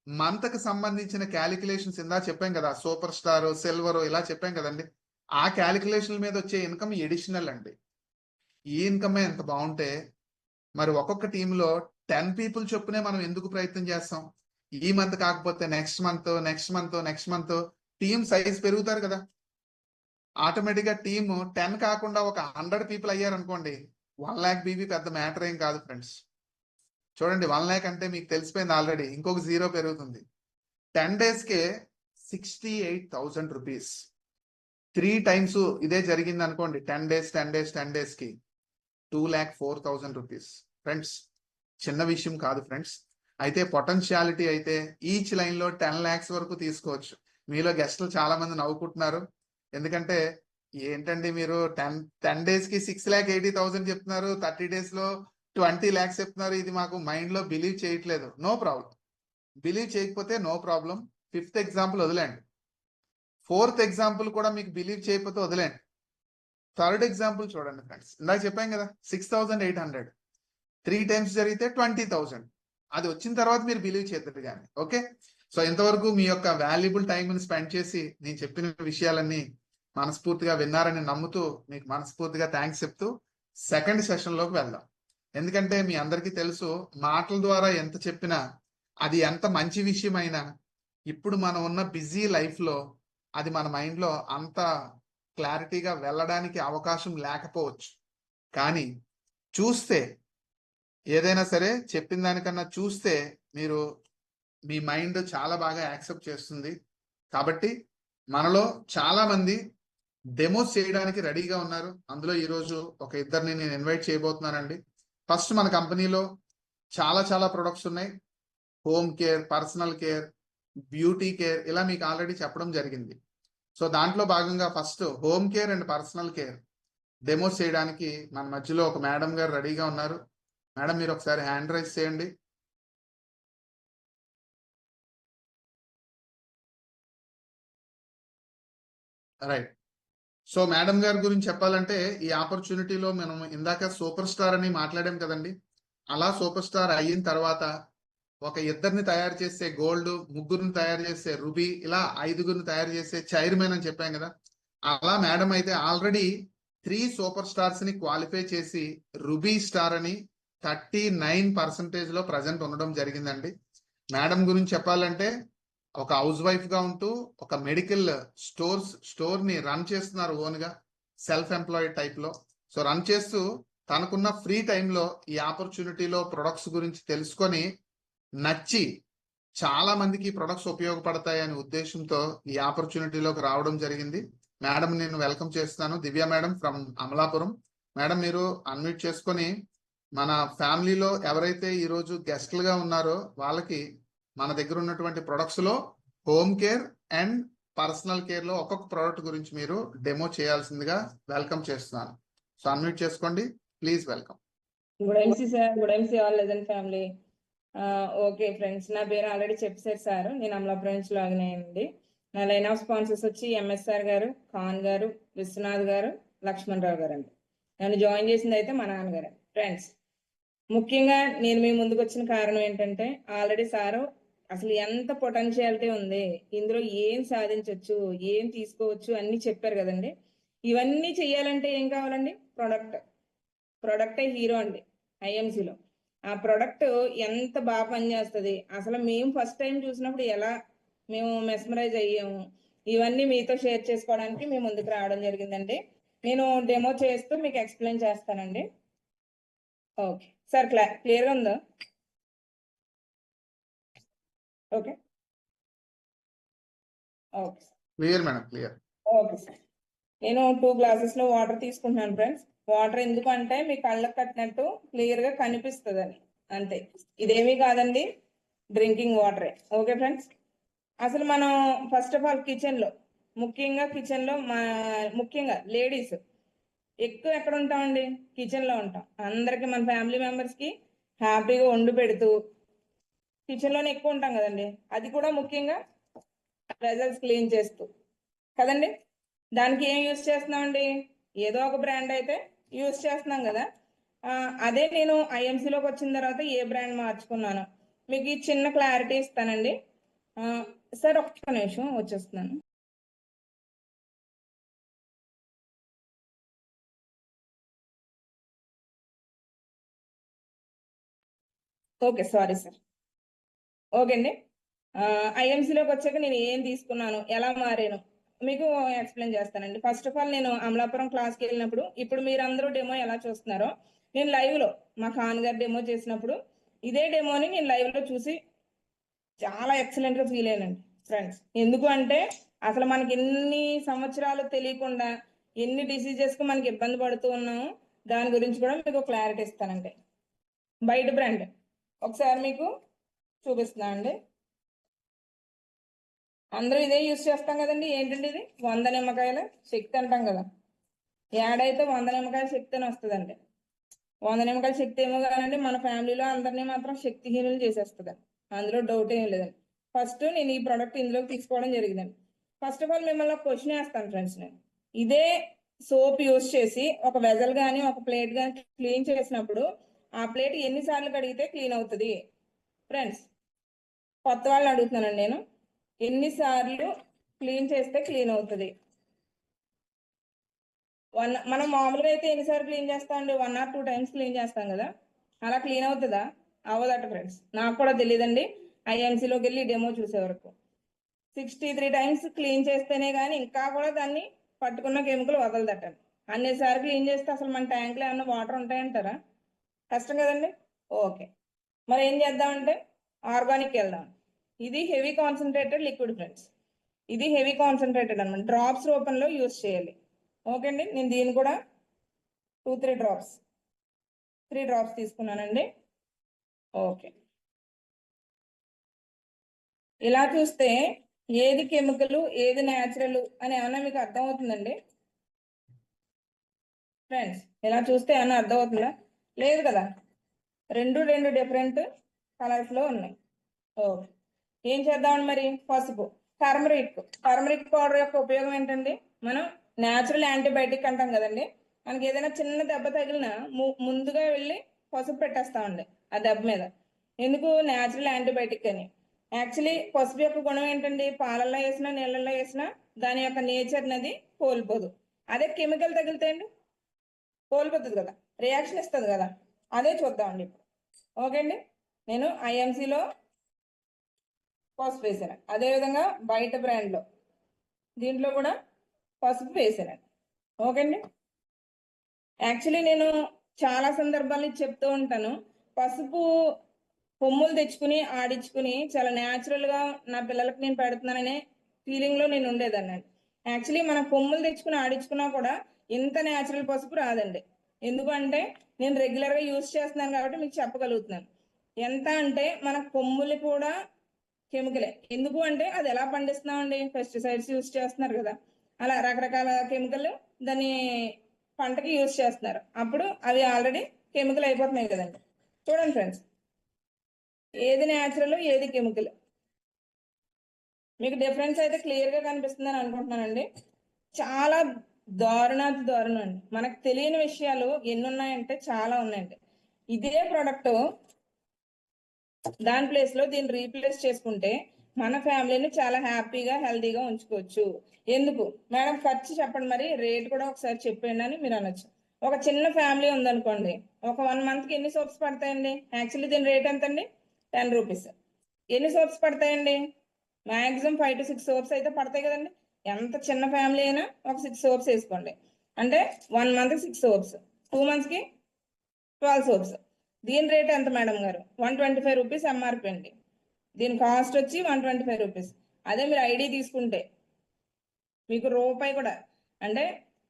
మంత్ కి సంబంధించిన క్యాలిక్యులేషన్స్ ఇందా చెప్పాం కదా, సూపర్ స్టార్, సిల్వర్ ఇలా చెప్పాం కదండి. ఆ క్యాలిక్యులేషన్ మీద వచ్చే ఇన్కమ్ ఎడిషనల్ అండి. ఈ ఇన్కమ్ ఎంత బాగుంటే మరి ఒక్కొక్క టీంలో 10 people చొప్పునే మనం ఎందుకు ప్రయత్నం చేస్తాం? ఈ మంత్ కాకపోతే నెక్స్ట్ మంత్ టీం సైజ్ పెరుగుతారు కదా. ఆటోమేటిక్ గా టీమ్ 10 కాకుండా ఒక 100 people అయ్యారు అనుకోండి, 1 lakh బీవీ పెద్ద మ్యాటర్ ఏం కాదు ఫ్రెండ్స్. చూడండి 1 lakh అంటే మీకు తెలిసిపోయింది ఆల్రెడీ, ఇంకొక 0 పెరుగుతుంది. 10 days కే 68,000 రూపీస్. 3 times ఇదే జరిగింది అనుకోండి, 10 days కి 2,04,000 రూపీస్. ఫ్రెండ్స్ చిన్న విషయం కాదు ఫ్రెండ్స్. అయితే పొటెన్షియాలిటీ అయితే ఈచ్ లైన్ లో 10 lakhs వరకు తీసుకోవచ్చు. మీలో గెస్టులు చాలా మంది నవ్వుకుంటున్నారు, ఎందుకంటే ఏంటండి మీరు 10 days కి 6,80,000 చెప్తున్నారు, 30 days లో 20 lakhs చెప్తున్నారు. ఇది మాకు మైండ్ లో బిలీవ్ చేయట్లేదు. నో ప్రాబ్లం, బిలీవ్ చేయకపోతే నో ప్రాబ్లం. 5th ఎగ్జాంపుల్ వదిలేండి, 4th ఎగ్జాంపుల్ కూడా మీకు బిలీవ్ చేయకపోతే వదిలేండి. 3rd ఎగ్జాంపుల్ చూడండి ఫ్రెండ్స్. ఇందాక చెప్పాం కదా 6,800, 3 times జరిగితే 20,000. అది వచ్చిన తర్వాత మీరు బిలీవ్ చేద్దరు కానీ. ఓకే, సో ఇంతవరకు మీ యొక్క వాల్యుబుల్ టైంని స్పెండ్ చేసి నేను చెప్పిన విషయాలన్నీ మనస్ఫూర్తిగా విన్నారని నమ్ముతూ మీకు మనస్ఫూర్తిగా థ్యాంక్స్ చెప్తూ సెకండ్ సెషన్లోకి వెళ్దాం. ఎందుకంటే మీ అందరికీ తెలుసు, మాటల ద్వారా ఎంత చెప్పినా అది ఎంత మంచి విషయమైనా ఇప్పుడు మనం ఉన్న బిజీ లైఫ్లో అది మన మైండ్లో అంత క్లారిటీగా వెళ్ళడానికి అవకాశం లేకపోవచ్చు. కానీ చూస్తే ఏదైనా సరే చెప్పిన దానికన్నా చూస్తే మీరు మీ మైండ్ చాలా బాగా యాక్సెప్ట్ చేస్తుంది. కాబట్టి మనలో చాలా మంది డెమోస్ చేయడానికి రెడీగా ఉన్నారు. అందులో ఈరోజు ఒక ఇద్దరిని నేను ఇన్వైట్ చేయబోతున్నానండి. ఫస్ట్ మన కంపెనీలో చాలా ప్రొడక్ట్స్ ఉన్నాయి. Home care, personal care, beauty care, ఇలా మీకు ఆల్రెడీ చెప్పడం జరిగింది. సో దాంట్లో భాగంగా first home care and personal care demos చేయడానికి మన మధ్యలో ఒక మేడం గారు రెడీగా ఉన్నారు. మేడం, మీరు ఒకసారి హ్యాండ్ రైజ్ చేయండి. రైట్. సో మేడం గారి గురించి చెప్పాలంటే ఈ ఆపర్చునిటీలో మనం ఇందాక సూపర్ స్టార్ అని మాట్లాడాం కదండి. అలా సూపర్ స్టార్ అయిన తర్వాత ఒక ఇద్దరిని తయారు చేసే గోల్డ్, ముగ్గురిని తయారు చేసే రుబీ, ఇలా 5గురిని తయారు చేసే చైర్మన్ అని చెప్పాం కదా. అలా మేడం అయితే ఆల్రెడీ 3 సూపర్ స్టార్స్ ని క్వాలిఫై చేసి రుబీ స్టార్ అని 39% లో ప్రజెంట్ ఉండడం జరిగిందండి. మేడం గురించి చెప్పాలంటే ఒక హౌస్ వైఫ్ గా ఉంటూ ఒక మెడికల్ స్టోర్ ని రన్ చేస్తున్నారు ఓన్ గా, సెల్ఫ్ ఎంప్లాయిడ్ టైప్ లో. సో రన్ చేస్తూ తనకున్న ఫ్రీ టైంలో ఈ ఆపర్చునిటీలో ప్రొడక్ట్స్ గురించి తెలుసుకొని నచ్చి చాలా మందికి ప్రొడక్ట్స్ ఉపయోగపడతాయనే ఉద్దేశంతో ఈ ఆపర్చునిటీలోకి రావడం జరిగింది. మేడం నేను వెల్కమ్ చేస్తాను. దివ్య మేడం ఫ్రమ్ అమలాపురం. మేడం మీరు అన్మ్యూట్ చేసుకొని మన ఫ్యామిలీలో ఎవరైతే ఈరోజు గెస్ట్లుగా ఉన్నారో వాళ్ళకి మన దగ్గర ఉన్నటువంటి ప్రొడక్ట్స్ లో home care and personal care లో ఒక్కొక్క ప్రోడక్ట్ గురించి మీరు డెమో చేయాల్సిందిగా వెల్కమ్ చేస్తున్నాను. సో అన్మ్యూట్ చేసుకోండి please. Welcome. Good MC sir, good MC all legend family. Okay friends, నా పేరు ఆల్రెడీ చెప్పారు సార్. నేను అమలాపురం నుంచి లాగిన్ అయ్యింది. నా లైన్ ఆఫ్ స్పాన్సర్స్ వచ్చి ఎంఎస్ఆర్ గారు, ఖాన్ గారు, విశ్వనాథ్ గారు, లక్ష్మణ్ రావు గారు అండి. నన్ను జాయిన్ చేసింది అయితే మా నాన్నగారు. ఫ్రెండ్స్, ముఖ్యంగా నేను మీ ముందుకు వచ్చిన కారణం ఏంటంటే ఆల్రెడీ సారు అసలు ఎంత పొటెన్షియాలిటీ ఉంది, ఇందులో ఏం సాధించవచ్చు, ఏం తీసుకోవచ్చు అన్ని చెప్పారు కదండి. ఇవన్నీ చెయ్యాలంటే ఏం కావాలండి? ప్రొడక్టే హీరో అండి ఐఎంసీలో. ఆ ప్రొడక్ట్ ఎంత బాగా పనిచేస్తుంది, అసలు మేము ఫస్ట్ టైం చూసినప్పుడు ఎలా మేము మెస్మరైజ్ అయ్యాము, ఇవన్నీ మీతో షేర్ చేసుకోవడానికి మేము ముందుకు రావడం జరిగిందండి. నేను డెమో చేస్తూ మీకు ఎక్స్ప్లెయిన్ చేస్తానండి. ఓకే సార్, క్లియర్గా ఉందా? Okay okay clear madam, clear. Okay sir, నేను 2 గ్లాసెస్ లో వాటర్ తీసుకుంటున్నాను ఫ్రెండ్స్. వాటర్ ఎందుకు అంటే మీ కళ్ళకు కట్టినట్టు క్లియర్ గా కనిపిస్తుంది అని, అంతే. ఇదేమీ కాదండి, డ్రింకింగ్ వాటరే. ఓకే ఫ్రెండ్స్, అసలు మనం ఫస్ట్ ఆఫ్ ఆల్ ముఖ్యంగా లేడీస్ ఎక్కువ ఎక్కడ ఉంటామండి? కిచెన్ లో ఉంటాం. అందరికి మన ఫ్యామిలీ మెంబర్స్ కి హ్యాపీగా వండి పెడుతూ కిచెన్ లోనే ఎక్కువ ఉంటాం కదండి. అది కూడా ముఖ్యంగా వెజల్స్ క్లీన్ చేస్తూ కదండి. దానికి ఏం యూజ్ చేస్తున్నామండి? ఏదో ఒక బ్రాండ్ అయితే యూజ్ చేస్తున్నాం కదా. అదే నేను ఐఎంసీలోకి వచ్చిన తర్వాత ఏ బ్రాండ్ మార్చుకున్నాను మీకు ఈ చిన్న క్లారిటీ ఇస్తానండి. సార్ ఒక్క నిమిషం వచ్చేస్తున్నాను. Okay, sorry sir. ఓకే అండి, ఐఎంసీలోకి వచ్చాక నేను ఏం తీసుకున్నాను, ఎలా మారాను మీకు ఎక్స్ప్లెయిన్ చేస్తానండి. ఫస్ట్ ఆఫ్ ఆల్ నేను అమలాపురం క్లాస్కి వెళ్ళినప్పుడు, ఇప్పుడు మీరందరూ డెమో ఎలా చూస్తున్నారో నేను లైవ్ లో మా ఖాన్ గారు డెమో చేసినప్పుడు ఇదే డెమోని నేను లైవ్ లో చూసి చాలా ఎక్సలెంట్ గా ఫీల్ అయ్యానండి ఫ్రెండ్స్. ఎందుకు అంటే అసలు మనకి ఎన్ని సంవత్సరాలు తెలియకుండా ఎన్ని డిసీజెస్ కు మనకి ఇబ్బంది పడుతూ ఉన్నాము, దాని గురించి కూడా మీకు క్లారిటీ ఇస్తానండి. బయట బ్రాండ్ ఒకసారి మీకు చూపిస్తున్నా అండి. అందరూ ఇదే యూజ్ చేస్తాం కదండి. ఏంటండి ఇది? 100 నిమ్మకాయల శక్తి అంటాం కదా. యాడ్ అయితే 100 నిమ్మకాయల శక్తి అని వస్తుందండి. 100 నిమ్మకాయల శక్తి ఏమో కాదండి, మన ఫ్యామిలీలో అందరినీ మాత్రం శక్తిహీనులు చేసేస్తుంది. అందులో డౌట్ ఏం లేదండి. ఫస్ట్ నేను ఈ ప్రోడక్ట్ ఇందులోకి తీసుకోవడం జరిగిందండి. ఫస్ట్ ఆఫ్ ఆల్ మిమ్మల్ని ఒక క్వశ్చన్ వేస్తాను ఫ్రెండ్స్. నేను ఇదే సోప్ యూజ్ చేసి ఒక వెజల్ కానీ ఒక ప్లేట్ కానీ క్లీన్ చేసినప్పుడు ఆ ప్లేట్ ఎన్నిసార్లు కడిగితే క్లీన్ అవుతుంది? ఫ్రెండ్స్, కొత్త వాళ్ళని అడుగుతున్నానండి నేను, ఎన్నిసార్లు క్లీన్ చేస్తే క్లీన్ అవుతుంది? మనం మామూలుగా అయితే ఎన్నిసార్లు క్లీన్ చేస్తామండి? 1 or 2 టైమ్స్ క్లీన్ చేస్తాం కదా, అలా క్లీన్ అవుతుందా? అవ్వదట ఫ్రెండ్స్. నాకు కూడా తెలియదండి ఐఎన్సీలోకి వెళ్ళి డెమో చూసే వరకు. 63 టైమ్స్ క్లీన్ చేస్తేనే కానీ ఇంకా కూడా దాన్ని పట్టుకున్న కెమికల్ వదలదట. అన్నిసార్లు క్లీన్ చేస్తే అసలు మన ట్యాంక్లో ఏమన్నా వాటర్ ఉంటాయంటారా? కష్టం కదండి. ఓకే, మరి ఏం చేద్దామంటే ఆర్గానిక్ వెళ్దాం. ఇది హెవీ కాన్సన్ట్రేటెడ్ లిక్విడ్ ఫ్రెండ్స్. ఇది హెవీ కాన్సన్ట్రేటెడ్ అనమాట, డ్రాప్స్ రూపంలో యూజ్ చేయాలి. ఓకే అండి, నేను దీన్ని కూడా 2-3 డ్రాప్స్ 3 డ్రాప్స్ తీసుకున్నానండి. ఓకే, ఇలా చూస్తే ఏది కెమికల్ ఏది న్యాచురల్ అని ఏమన్నా మీకు అర్థమవుతుందండి ఫ్రెండ్స్? ఇలా చూస్తే ఏమన్నా అర్థమవుతుందా? లేదు కదా, రెండు డిఫరెంట్ కలర్స్ లో ఉన్నాయి. ఓకే, ఏం చేద్దామండి మరి? పసుపు, టర్మరిక్ పౌడర్ యొక్క ఉపయోగం ఏంటండి? మనం న్యాచురల్ యాంటీబయాటిక్ అంటాం కదండి. మనకి ఏదైనా చిన్న దెబ్బ తగిలినా ముందుగా వెళ్ళి పసుపు పెట్టేస్తామండి ఆ దెబ్బ మీద. ఎందుకు? న్యాచురల్ యాంటీబయాటిక్ అని. యాక్చువల్లీ పసుపు యొక్క గుణం ఏంటండి? పాలల్లో వేసినా నీళ్ళల్లో వేసినా దాని యొక్క నేచర్ నది కోల్పోదు. అదే కెమికల్ తగిలితే అండి కోల్పోతుంది కదా, రియాక్షన్ ఇస్తుంది కదా. అదే చూద్దామండి ఇప్పుడు. ఓకే అండి, నేను ఐఎంసీలో పసుపు వేసాను, అదేవిధంగా బయట బ్రాండ్లో దీంట్లో కూడా పసుపు వేసాను. ఓకే అండి, యాక్చువల్లీ నేను చాలా సందర్భాల్లో చెప్తూ ఉంటాను, పసుపు కొమ్ములు తెచ్చుకుని ఆడించుకుని చాలా న్యాచురల్గా నా పిల్లలకు నేను పెడుతున్నాననే ఫీలింగ్లో నేను ఉండేదాన్ని. యాక్చువల్లీ మన కొమ్ములు తెచ్చుకుని ఆడించుకున్నా కూడా ఇంత న్యాచురల్ పసుపు రాదండి. ఎందుకంటే నేను రెగ్యులర్గా యూజ్ చేస్తున్నాను కాబట్టి మీకు చెప్పగలుగుతున్నాను. ఎంత అంటే మన కొమ్ములు కూడా కెమికలే. ఎందుకు అంటే అది ఎలా పండిస్తున్నామండి? పెస్టిసైడ్స్ యూజ్ చేస్తున్నారు కదా, అలా రకరకాల కెమికల్ దాన్ని పంటకి యూజ్ చేస్తున్నారు. అప్పుడు అవి ఆల్రెడీ కెమికల్ అయిపోతున్నాయి కదండి. చూడండి ఫ్రెండ్స్, ఏది న్యాచురల్ ఏది కెమికల్ మీకు డిఫరెన్స్ అయితే క్లియర్ గా కనిపిస్తుందని అనుకుంటున్నానండి. చాలా దారుణం అండి. మనకు తెలియని విషయాలు ఎన్ని ఉన్నాయంటే చాలా ఉన్నాయండి. ఇదే ప్రోడక్ట్ దాని ప్లేస్ లో దీన్ని రీప్లేస్ చేసుకుంటే మన ఫ్యామిలీని చాలా హ్యాపీగా హెల్తీగా ఉంచుకోవచ్చు. ఎందుకు మేడం? ఖర్చు చెప్పండి, మరి రేట్ కూడా ఒకసారి చెప్పండి అని మీరు అనొచ్చు. ఒక చిన్న ఫ్యామిలీ ఉందనుకోండి, ఒక 1 month కి ఎన్ని సోప్స్ పడతాయండి? యాక్చువల్లీ దీని రేట్ ఎంత అండి? 10 రూపీస్. ఎన్ని సోప్స్ పడతాయండి? మాక్సిమం 5 to 6 సోప్స్ అయితే పడతాయి కదండి. ఎంత చిన్న ఫ్యామిలీ అయినా ఒక 6 సోప్స్ వేసుకోండి అంటే 1 month కి 6 సోప్స్, 2 months కి 12 సోప్స్. దీని రేట్ ఎంత మేడం గారు? 125 రూపీస్ ఎంఆర్పి అండి. దీని కాస్ట్ వచ్చి 125 రూపీస్. అదే మీరు ఐడి తీసుకుంటే మీకు రూపాయి కూడా అంటే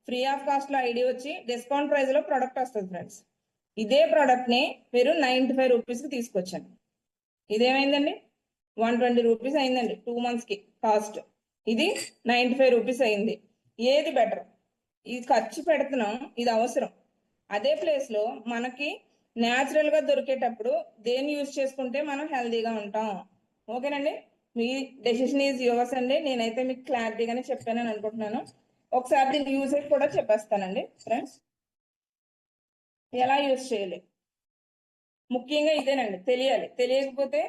ఫ్రీ ఆఫ్ కాస్ట్ లో ఐడి వచ్చి డిస్కౌంట్ ప్రైస్ లో ప్రొడక్ట్ వస్తుంది ఫ్రెండ్స్. ఇదే ప్రోడక్ట్ ని మీరు 95 రూపీస్ కి తీసుకొచ్చాను. ఇదేమైందండి? 120 రూపీస్ అయిందండి 2 months కి కాస్ట్. ఇది 95 రూపీస్ అయింది. ఏది బెటర్? ఇది ఖర్చు పెడుతున్నాం, ఇది అవసరం. అదే ప్లేస్ లో మనకి న్యాచురల్ గా దొరికేటప్పుడు దేన్ని యూజ్ చేసుకుంటే మనం హెల్దీగా ఉంటాం. ఓకేనండి, మీ డెసిషన్ ఈజ్ యువర్స్ అండి. నేనైతే మీకు క్లారిటీగానే చెప్పానని అనుకుంటున్నాను. ఒకసారి దీని యూసేజ్ కూడా చెప్పేస్తానండి ఫ్రెండ్స్, ఎలా యూజ్ చేయాలి. ముఖ్యంగా ఇదేనండి తెలియాలి. తెలియకపోతే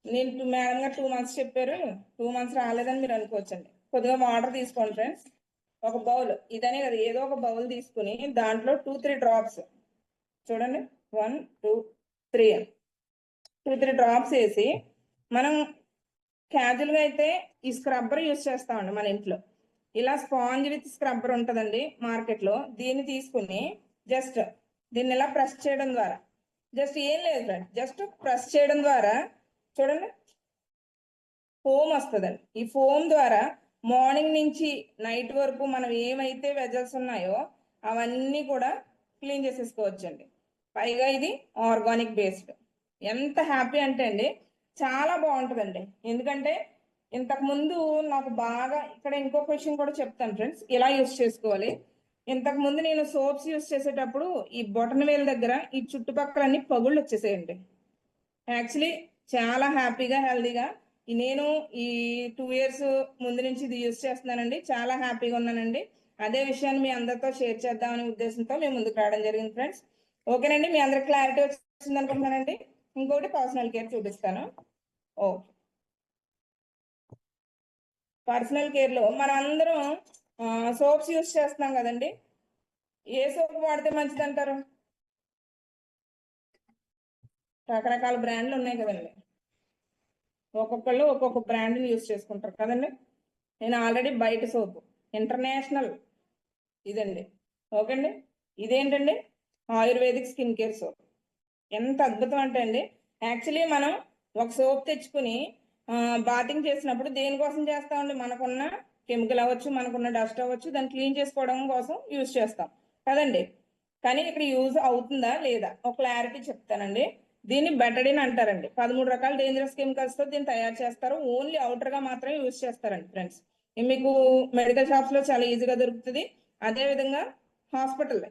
నేను మేడం గారు 2 months చెప్పారు, 2 months రాలేదని మీరు అనుకోవచ్చండి. కొద్దిగా వాటర్ తీసుకోండి ఫ్రెండ్స్. ఒక బౌల్, ఇదనే కదా, ఏదో ఒక బౌల్ తీసుకుని దాంట్లో 2-3 డ్రాప్స్, చూడండి 1, 2, 3 డ్రాప్స్ వేసి, మనం క్యాజువల్గా అయితే ఈ స్క్రబ్బర్ యూజ్ చేస్తామండి మన ఇంట్లో. ఇలా స్పాంజ్ విత్ స్క్రబ్బర్ ఉంటుందండి మార్కెట్లో. దీన్ని తీసుకుని జస్ట్ దీన్ని ఇలా ప్రెస్ చేయడం ద్వారా, జస్ట్ ఏం లేదు ఫ్రెండ్, జస్ట్ ప్రెస్ చేయడం ద్వారా చూడండి ఫోమ్ వస్తుందండి. ఈ ఫోమ్ ద్వారా మార్నింగ్ నుంచి నైట్ వరకు మనం ఏమైతే వెజల్స్ ఉన్నాయో అవన్నీ కూడా క్లీన్ చేసేసుకోవచ్చండి. పైగా ఇది ఆర్గానిక్ బేస్డ్. ఎంత హ్యాపీ అంటే అండి చాలా బాగుంటుందండి. ఎందుకంటే ఇంతకు ముందు నాకు బాగా ఇక్కడ ఇంకొక విషయం కూడా చెప్తాను ఫ్రెండ్స్, ఇలా యూస్ చేసుకోవాలి. ఇంతకు ముందు నేను సోప్స్ యూస్ చేసేటప్పుడు ఈ బొటన వేలు దగ్గర ఈ చుట్టుపక్కలన్నీ పగుళ్ళు వచ్చేసేయండి. యాక్చువల్లీ చాలా హ్యాపీగా హెల్దీగా నేను ఈ 2 years ముందు నుంచి ఇది యూజ్ చేస్తున్నానండి. చాలా హ్యాపీగా ఉన్నానండి. అదే విషయాన్ని మీ అందరితో షేర్ చేద్దామనే ఉద్దేశంతో మేము ముందుకు రావడం జరిగింది ఫ్రెండ్స్. ఓకేనండి, మీ అందరికి క్లారిటీ వచ్చింది అనుకుంటున్నానండి. ఇంకొకటి పర్సనల్ కేర్ చూపిస్తాను. ఓకే, పర్సనల్ కేర్ లో మనందరం సోప్స్ యూజ్ చేస్తున్నాం కదండి. ఏ సోప్ వాడితే మంచిది అంటారు? రకరకాల బ్రాండ్లు ఉన్నాయి కదండి, ఒక్కొక్కళ్ళు ఒక్కొక్క బ్రాండ్ని యూజ్ చేసుకుంటారు కదండి. నేను ఆల్రెడీ బయట సోప్ ఇంటర్నేషనల్ ఇదండి, ఓకే అండి. ఇదేంటండి, ఆయుర్వేదిక్ స్కిన్ కేర్ సోప్. ఎంత అద్భుతం అంటే అండి, యాక్చువల్లీ మనం ఒక సోప్ తెచ్చుకుని బాతింగ్ చేసినప్పుడు దేనికోసం చేస్తామండి? మనకున్న కెమికల్ అవ్వచ్చు, మనకున్న డస్ట్ అవ్వచ్చు, దాన్ని క్లీన్ చేసుకోవడం కోసం యూజ్ చేస్తాం కదండి. కానీ ఇక్కడ యూజ్ అవుతుందా లేదా ఒక క్లారిటీ చెప్తానండి. దీన్ని బెటడిన్ అంటారండి. 13 రకాల డేంజరస్ కెమికల్స్ తో దీన్ని తయారు చేస్తారు. ఓన్లీ అవుటర్ గా మాత్రమే యూజ్ చేస్తారండి ఫ్రెండ్స్. ఇది మీకు మెడికల్ షాప్స్ లో చాలా ఈజీగా దొరుకుతుంది. అదే విధంగా హాస్పిటల్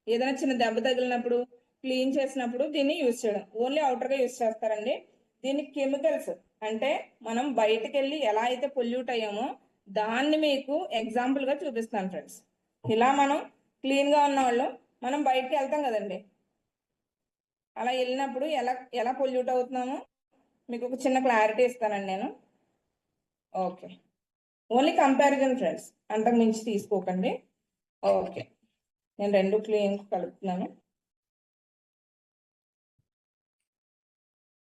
ఏదైనా చిన్న దెబ్బ తగిలినప్పుడు, క్లీన్ చేసినప్పుడు దీన్ని యూజ్ చేయడం ఓన్లీ అవుటర్ గా యూజ్ చేస్తారండి. దీని కెమికల్స్ అంటే మనం బయటకు వెళ్ళి ఎలా అయితే పొల్యూట్ అయ్యామో దాన్ని మీకు ఎగ్జాంపుల్ గా చూపిస్తాను ఫ్రెండ్స్. ఇలా మనం క్లీన్ గా ఉన్న వాళ్ళు మనం బయటకు వెళ్తాం కదండి, అలా వెళ్ళినప్పుడు ఎలా ఎలా పొల్యూట్ అవుతున్నామో మీకు ఒక చిన్న క్లారిటీ ఇస్తానండి నేను. ఓకే, ఓన్లీ కంపారిజన్ ఫ్రెండ్స్, అంతకు మించి తీసుకోకండి. ఓకే, నేను రెండు క్లీన్ కలుపుతున్నాను.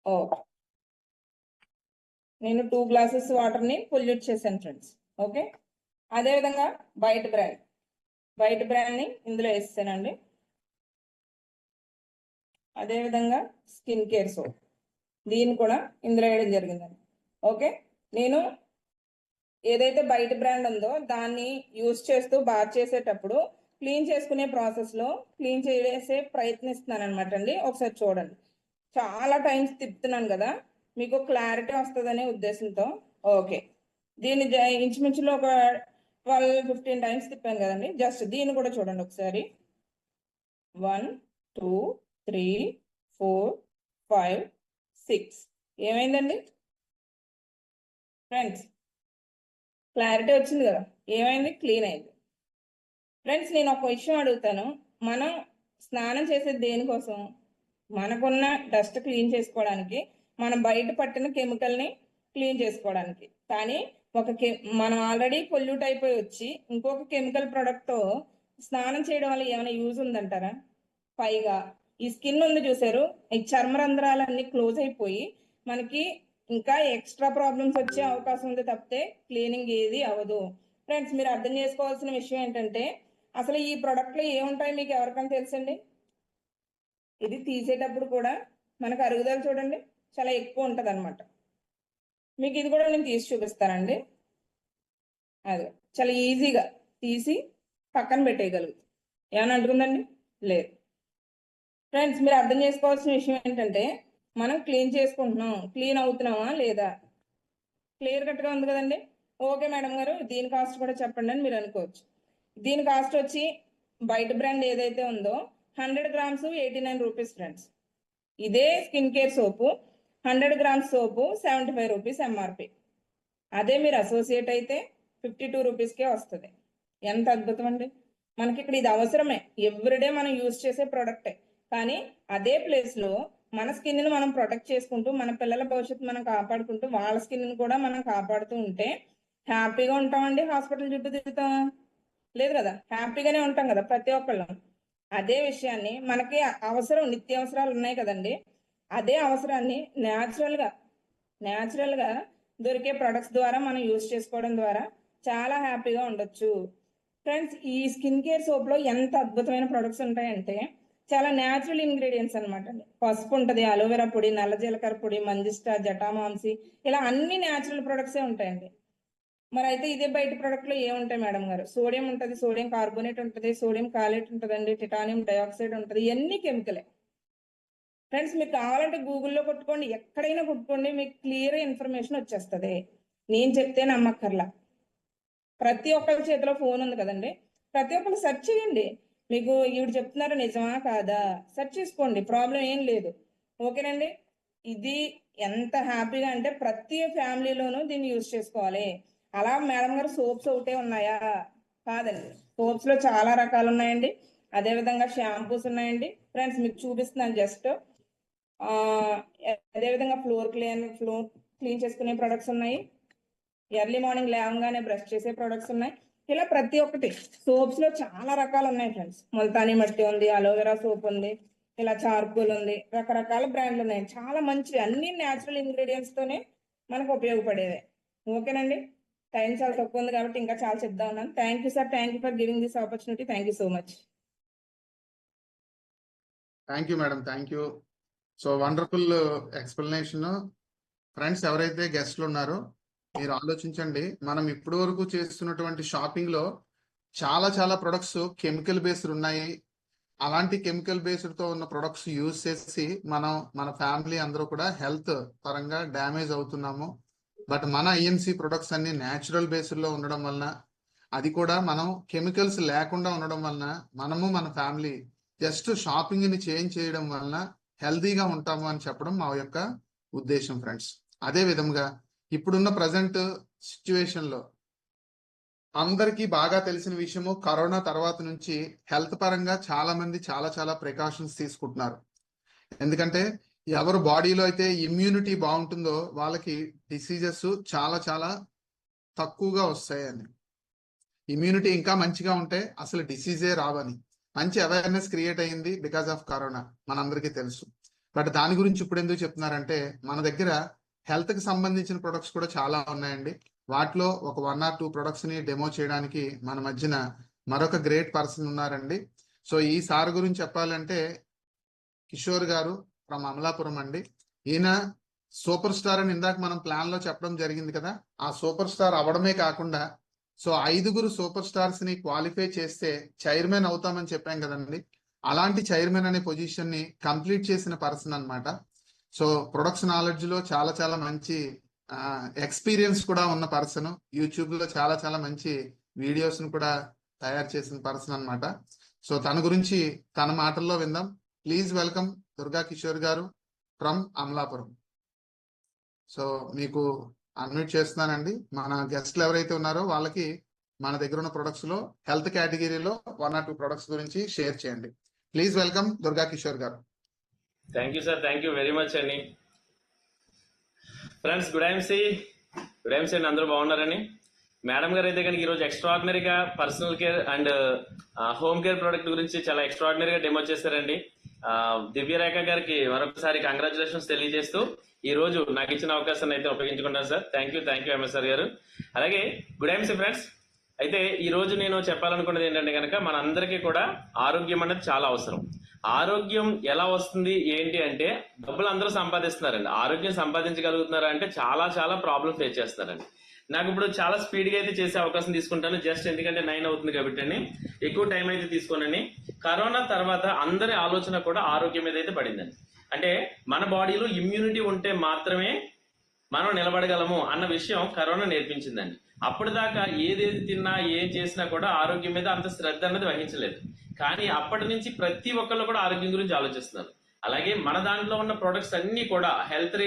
ఓకే, నేను 2 గ్లాసెస్ వాటర్ని పొల్యూట్ చేశాను ఫ్రెండ్స్. ఓకే, అదేవిధంగా బయట బ్రాండ్ని ఇందులో వేస్తానండి. అదేవిధంగా స్కిన్ కేర్ సోప్ దీన్ని కూడా ఇందులో వేయడం జరిగిందండి. ఓకే, నేను ఏదైతే బయట బ్రాండ్ ఉందో దాన్ని యూజ్ చేస్తూ బాత్ చేసేటప్పుడు క్లీన్ చేసుకునే ప్రాసెస్లో క్లీన్ చేసే ప్రయత్నిస్తున్నాను అనమాట అండి. ఒకసారి చూడండి, చాలా టైమ్స్ తిప్పుతున్నాను కదా, మీకు క్లారిటీ వస్తుందనే ఉద్దేశంతో. ఓకే, దీన్ని ఇంచుమించులో ఒక 12-15 టైమ్స్ తిప్పాను కదండి. జస్ట్ దీన్ని కూడా చూడండి ఒకసారి. 1 2 3 4 5 6 ఏమైందండి ఫ్రెండ్స్? క్లారిటీ వచ్చింది కదా, ఏమైంది? క్లీన్ అయింది. ఫ్రెండ్స్ నేను ఒక విషయం అడుగుతాను, మనం స్నానం చేసేది దేనికోసం? మనకున్న డస్ట్ క్లీన్ చేసుకోవడానికి, మనం బయట పట్టిన కెమికల్ని క్లీన్ చేసుకోవడానికి. కానీ మనం ఆల్రెడీ పొల్యూట్ అయిపోయి వచ్చి ఇంకొక కెమికల్ ప్రోడక్ట్తో స్నానం చేయడం వల్ల ఏమైనా యూజ్ ఉందంటారా? పైగా ఈ స్కిన్ ఉంది చూసారు, ఈ చర్మ రంధ్రాలన్నీ క్లోజ్ అయిపోయి మనకి ఇంకా ఎక్స్ట్రా ప్రాబ్లమ్స్ వచ్చే అవకాశం ఉంది తప్పితే క్లీనింగ్ ఏది అవ్వదు. ఫ్రెండ్స్ మీరు అర్థం చేసుకోవాల్సిన విషయం ఏంటంటే, అసలు ఈ ప్రోడక్ట్లో ఏముంటాయి మీకు ఎవరికైనా తెలుసండి? ఇది తీసేటప్పుడు కూడా మనకు అరుగుదల చూడండి చాలా ఎక్కువ ఉంటుంది అనమాట. మీకు ఇది కూడా నేను తీసి చూపిస్తానండి. అది చాలా ఈజీగా తీసి పక్కన పెట్టేయగలుగుతాం. ఏమైనా అంటుందండి? లేదు. ఫ్రెండ్స్ మీరు అర్థం చేసుకోవాల్సిన విషయం ఏంటంటే, మనం క్లీన్ చేసుకుంటున్నాం, క్లీన్ అవుతున్నామా లేదా? క్లియర్ కట్గా ఉంది కదండి. ఓకే మేడం గారు, దీని కాస్ట్ కూడా చెప్పండి అని మీరు అనుకోవచ్చు. దీని కాస్ట్ వచ్చి బయట బ్రాండ్ ఏదైతే ఉందో 100 గ్రామ్స్ 89 రూపీస్ ఫ్రెండ్స్. ఇదే స్కిన్ కేర్ సోపు 100 గ్రామ్స్ సోపు 75 రూపీస్ ఎంఆర్పి. అదే మీరు అసోసియేట్ అయితే 52 రూపీస్కే వస్తుంది. ఎంత అద్భుతం అండి. మనకి ఇక్కడ ఇది అవసరమే, ఎవ్రీడే మనం యూజ్ చేసే ప్రోడక్టే. కానీ అదే ప్లేస్లో మన స్కిన్ని మనం ప్రొటెక్ట్ చేసుకుంటూ, మన పిల్లల భవిష్యత్తు మనం కాపాడుకుంటూ, వాళ్ళ స్కిన్ని కూడా మనం కాపాడుతూ ఉంటే హ్యాపీగా ఉంటామండి. హాస్పిటల్ చుట్టూ తిరుగుతాం లేదు కదా, హ్యాపీగానే ఉంటాం కదా ప్రతి ఒక్కళ్ళం. అదే విషయాన్ని మనకి అవసరం, నిత్యావసరాలు ఉన్నాయి కదండి, అదే అవసరాన్ని న్యాచురల్గా దొరికే ప్రొడక్ట్స్ ద్వారా మనం యూజ్ చేసుకోవడం ద్వారా చాలా హ్యాపీగా ఉండొచ్చు. ఫ్రెండ్స్ ఈ స్కిన్ కేర్ సోప్లో ఎంత అద్భుతమైన ప్రొడక్ట్స్ ఉంటాయంటే చాలా న్యాచురల్ ఇంగ్రీడియంట్స్ అనమాట అండి. పసుపు ఉంటుంది, అలోవెరా పొడి, నల్ల జీలకర్ర పొడి, మంజిస్టా, జటామాంసి, ఇలా అన్ని న్యాచురల్ ప్రొడక్ట్సే ఉంటాయండి. మరి అయితే ఇదే బయట ప్రోడక్ట్లో ఏముంటాయి మేడం గారు? సోడియం ఉంటుంది, సోడియం కార్బోనేట్ ఉంటుంది, సోడియం కాలేట్ ఉంటుందండి, టిటానియం డైఆక్సైడ్ ఉంటుంది, ఇవన్నీ కెమికలే. ఫ్రెండ్స్ మీకు కావాలంటే గూగుల్లో కొట్టుకోండి, ఎక్కడైనా కొట్టుకోండి, మీకు క్లియర్ ఇన్ఫర్మేషన్ వచ్చేస్తుంది. నేను చెప్తే నమ్మక్కర్లా. ప్రతి ఒక్కరి చేతిలో ఫోన్ ఉంది కదండి, ప్రతి ఒక్కరు సెర్చ్ చేయండి. మీకు ఈవిడ చెప్తున్నారు నిజమా కాదా సెర్చ్ చేసుకోండి, ప్రాబ్లం ఏం లేదు. ఓకేనండి. ఇది ఎంత హ్యాపీగా అంటే ప్రతి ఫ్యామిలీలోనూ దీన్ని యూజ్ చేసుకోవాలి. అలా మేడం గారు సోప్స్ ఒకటే ఉన్నాయా? కాదండి, సోప్స్ లో చాలా రకాలు ఉన్నాయండి. అదేవిధంగా షాంపూస్ ఉన్నాయండి. ఫ్రెండ్స్ మీకు చూపిస్తున్నాను జస్ట్. అదేవిధంగా ఫ్లోర్ క్లీన్ చేసుకునే ప్రొడక్ట్స్ ఉన్నాయి. ఎర్లీ మార్నింగ్ లేవగానే బ్రష్ చేసే ప్రొడక్ట్స్ ఉన్నాయి. ఇలా ప్రతి ఒక్కటి సోప్స్ లో చాలా రకాలు ఉన్నాయి ఫ్రెండ్స్. ముల్తానీ మట్టి ఉంది, అలోవెరా సోప్ ఉంది, ఇలా చార్కోల్ ఉంది, రకరకాల బ్రాండ్లు ఉన్నాయి. చాలా మంచివి, అన్ని న్యాచురల్ ఇంగ్రీడియంట్స్ తోనే మనకు ఉపయోగపడేవే. ఓకేనండి, టైం చాలా తక్కువ ఉంది కాబట్టి ఇంకా చాలా చెప్తా ఉన్నాను. Thank you sir, thank you for giving this opportunity. Thank you so much. Thank you madam, thank you. So wonderful explanation. Friends, ఎవరైతే గెస్ట్లు ఉన్నారో మీరు ఆలోచించండి, మనం ఇప్పటి వరకు చేస్తున్నటువంటి షాపింగ్ లో చాలా చాలా ప్రొడక్ట్స్ కెమికల్ బేస్డ్ ఉన్నాయి. అలాంటి కెమికల్ బేస్డ్ తో ఉన్న ప్రొడక్ట్స్ యూజ్ చేసి మన ఫ్యామిలీ అందరూ కూడా హెల్త్ పరంగా డ్యామేజ్ అవుతున్నాము. బట్ మన ఐఎంసి ప్రొడక్ట్స్ అన్ని న్యాచురల్ బేస్డ్ లో ఉండడం వలన, అది కూడా మనం కెమికల్స్ లేకుండా ఉండడం వలన, మనము మన ఫ్యామిలీ జస్ట్ షాపింగ్ ని చేంజ్ చేయడం వలన హెల్తీగా ఉంటాము అని చెప్పడం మా యొక్క ఉద్దేశం ఫ్రెండ్స్. అదే విధంగా ఇప్పుడున్న ప్రజెంట్ సిచ్యువేషన్ లో అందరికీ బాగా తెలిసిన విషయము, కరోనా తర్వాత నుంచి హెల్త్ పరంగా చాలా మంది చాలా చాలా ప్రికాషన్స్ తీసుకుంటున్నారు. ఎందుకంటే ఎవరు బాడీలో అయితే ఇమ్యూనిటీ బాగుంటుందో వాళ్ళకి డిసీజెస్ చాలా చాలా తక్కువగా వస్తాయని, ఇమ్యూనిటీ ఇంకా మంచిగా ఉంటే అసలు డిసీజే రావని మంచి అవేర్నెస్ క్రియేట్ అయ్యింది బికాస్ ఆఫ్ కరోనా, మనందరికీ తెలుసు. బట్ దాని గురించి ఇప్పుడు ఎందుకు చెప్తున్నారంటే, మన దగ్గర హెల్త్ కి సంబంధించిన ప్రొడక్ట్స్ కూడా చాలా ఉన్నాయండి. వాటిలో ఒక 1 or 2 ప్రొడక్ట్స్ ని డెమో చేయడానికి మన మధ్యన మరొక గ్రేట్ పర్సన్ ఉన్నారండి. సో ఈ సార్ గురించి చెప్పాలంటే కిషోర్ గారు ఫ్రమ్ అమలాపురం అండి. ఈయన సూపర్ స్టార్ అని ఇందాక మనం ప్లాన్ లో చెప్పడం జరిగింది కదా, ఆ సూపర్ స్టార్ అవడమే కాకుండా 5 సూపర్ స్టార్స్ ని క్వాలిఫై చేస్తే చైర్మన్ అవుతామని చెప్పాం కదండి, అలాంటి చైర్మన్ అనే పొజిషన్ ని కంప్లీట్ చేసిన పర్సన్ అన్నమాట. సో ప్రొడక్ట్స్ నాలెడ్జ్ లో చాలా చాలా మంచి ఎక్స్పీరియన్స్ కూడా ఉన్న పర్సన్. యూట్యూబ్ లో చాలా చాలా మంచి వీడియోస్ ను కూడా తయారు చేసిన పర్సన్ అన్నమాట. సో తన గురించి తన మాటల్లో విందాం. ప్లీజ్ వెల్కమ్ దుర్గా కిషోర్ గారు ఫ్రమ్ అమలాపురం. సో మీకు అన్మ్యూట్ చేస్తున్నానండి. మన గెస్ట్లు ఎవరైతే ఉన్నారో వాళ్ళకి మన దగ్గర ఉన్న ప్రొడక్ట్స్ లో హెల్త్ కేటగిరీలో 1 or 2 ప్రొడక్ట్స్ గురించి షేర్ చేయండి. ప్లీజ్ వెల్కమ్ దుర్గా కిషోర్ గారు. Thank you sir, thank you very much అండి. ఫ్రెండ్స్, గుడ్ ఐఎమ్సీ అండి, అందరూ బాగున్నారని. మేడం గారు అయితే కనుక ఈరోజు ఎక్స్ట్రాడినరీగా personal care and home care product గురించి చాలా ఎక్స్ట్రాడినరీగా డెమో చేశారండి. దివ్యరేఖ గారికి మరొకసారి కంగ్రాచులేషన్స్ తెలియజేస్తూ ఈ రోజు నాకు ఇచ్చిన అవకాశాన్ని అయితే ఉపయోగించుకుంటాను సార్. థ్యాంక్ యూ ఎంఎస్ఆర్ గారు. అలాగే గుడ్ ఐఎమ్సీ ఫ్రెండ్స్. అయితే ఈ రోజు నేను చెప్పాలనుకున్నది ఏంటంటే కనుక మనందరికీ కూడా ఆరోగ్యం అనేది చాలా అవసరం. ఆరోగ్యం ఎలా వస్తుంది ఏంటి అంటే, డబ్బులు అందరూ సంపాదిస్తున్నారండి, ఆరోగ్యం సంపాదించగలుగుతున్నారా అంటే చాలా చాలా ప్రాబ్లం ఫేస్ చేస్తున్నారండి. నాకు ఇప్పుడు చాలా స్పీడ్ గా అయితే చేసే అవకాశం తీసుకుంటాను, జస్ట్ ఎందుకంటే 9 అవుతుంది కాబట్టి అండి, ఎక్కువ టైం అయితే తీసుకోనని. కరోనా తర్వాత అందరి ఆలోచన కూడా ఆరోగ్యం మీద అయితే పడిందండి. అంటే మన బాడీలో ఇమ్యూనిటీ ఉంటే మాత్రమే మనం నిలబడగలము అన్న విషయం కరోనా నేర్పించిందండి. అప్పటిదాకా ఏదేది తిన్నా ఏం చేసినా కూడా ఆరోగ్యం మీద అంత శ్రద్ధ అనేది వహించలేదు. కానీ అప్పటి నుంచి ప్రతి ఒక్కళ్ళు కూడా ఆరోగ్యం గురించి ఆలోచిస్తున్నారు. అలాగే మన దాంట్లో ఉన్న ప్రొడక్ట్స్ అన్ని కూడా health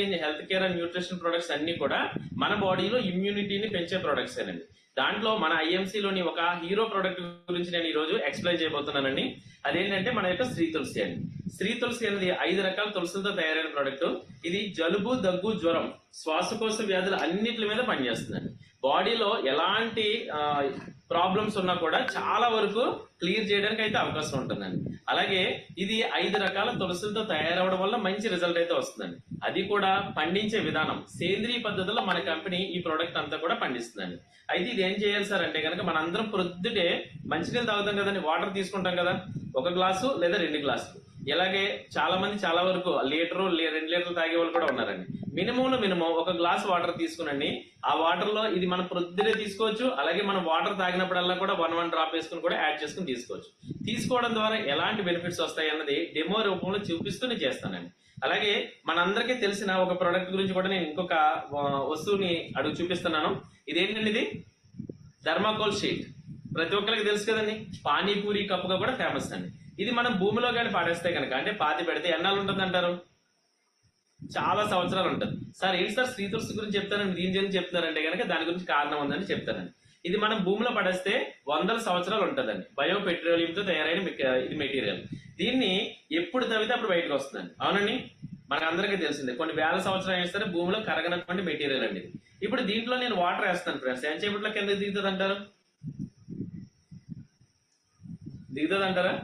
care and nutrition products అన్ని కూడా మన బాడీలో ఇమ్యూనిటీని పెంచే ప్రొడక్ట్స్ ఏనండి. దాంట్లో మన ఐఎంసీలోని ఒక హీరో ప్రొడక్ట్ గురించి నేను ఈ రోజు ఎక్స్ప్లెయిన్ చేయబోతున్నానండి. అదేంటంటే మన యొక్క శ్రీ తులసి అండి. శ్రీ తులసి అనేది 5 రకాల తులసులతో తయారైన ప్రొడక్ట్. ఇది జలుబు, దగ్గు, జ్వరం, శ్వాసకోశ వ్యాధులు అన్నిటి మీద పనిచేస్తుందండి. బాడీలో ఎలాంటి ప్రాబ్లమ్స్ ఉన్నా కూడా చాలా వరకు క్లియర్ చేయడానికి అయితే అవకాశం ఉంటుందండి. అలాగే ఇది 5 రకాల తులసులతో తయారవడం వల్ల మంచి రిజల్ట్ అయితే వస్తుందండి. అది కూడా పండించే విధానం సేంద్రియ పద్ధతిలో మన కంపెనీ ఈ ప్రోడక్ట్ అంతా కూడా పండిస్తుందండి. అయితే ఇది ఏం చేయాలి సార్ అంటే కనుక మనందరం ప్రొద్దుటే మంచినీళ్ళు తాగుతాం కదండి, వాటర్ తీసుకుంటాం కదా, 1 గ్లాసు లేదా 2 గ్లాసులు. ఇలాగే చాలా మంది చాలా వరకు 1 లీటరు 2 లీటర్లు తాగే వాళ్ళు కూడా ఉన్నారండి. మినిమం 1 గ్లాస్ వాటర్ తీసుకునండి. ఆ వాటర్ లో ఇది మనం ప్రొద్దునే తీసుకోవచ్చు. అలాగే మనం వాటర్ తాగినప్పుడల్లా కూడా 1 డ్రాప్ వేసుకుని కూడా యాడ్ చేసుకుని తీసుకోవచ్చు. తీసుకోవడం ద్వారా ఎలాంటి బెనిఫిట్స్ వస్తాయి అన్నది డెమో రూపంలో చూపిస్తూ నేను చేస్తానండి. అలాగే మనందరికీ తెలిసిన ఒక ప్రోడక్ట్ గురించి కూడా నేను ఇంకొక వస్తువుని అడుగు చూపిస్తున్నాను. ఇదేంటండి, ఇది థర్మాకోల్ షీట్. ప్రతి ఒక్కరికి తెలుసు కదండి, పానీపూరి కప్పుగా కూడా ఫేమస్ అండి. ఇది మనం భూమిలో కానీ పాడేస్తే కనుక, అంటే పాతి పెడితే ఎన్నాళ్ళు ఉంటుంది అంటారు? చాలా సంవత్సరాలు ఉంటుంది. సార్ ఏంటి సార్ శ్రీ తులసి గురించి చెప్తారండి, దీని గురించి చెప్తారంటే కనుక దాని గురించి కారణం ఉందని చెప్తారండి. ఇది మనం భూమిలో పడేస్తే 100 సంవత్సరాలు ఉంటుందండి. బయో పెట్రోలియంతో తయారైన ఇది మెటీరియల్. దీన్ని ఎప్పుడు తవ్వితే అప్పుడు బయటకు వస్తుందండి. అవునండి, మనకు అందరికీ తెలిసిందే. కొన్ని వేల సంవత్సరాలు వేస్తే భూమిలో కరగనటువంటి మెటీరియల్ అండి. ఇప్పుడు దీంట్లో నేను వాటర్ వేస్తాను ఫ్రెండ్స్, ఎంతసేపట్లో కింద దిగుతుంది అంటారు? దిగుతుంది అంటారా?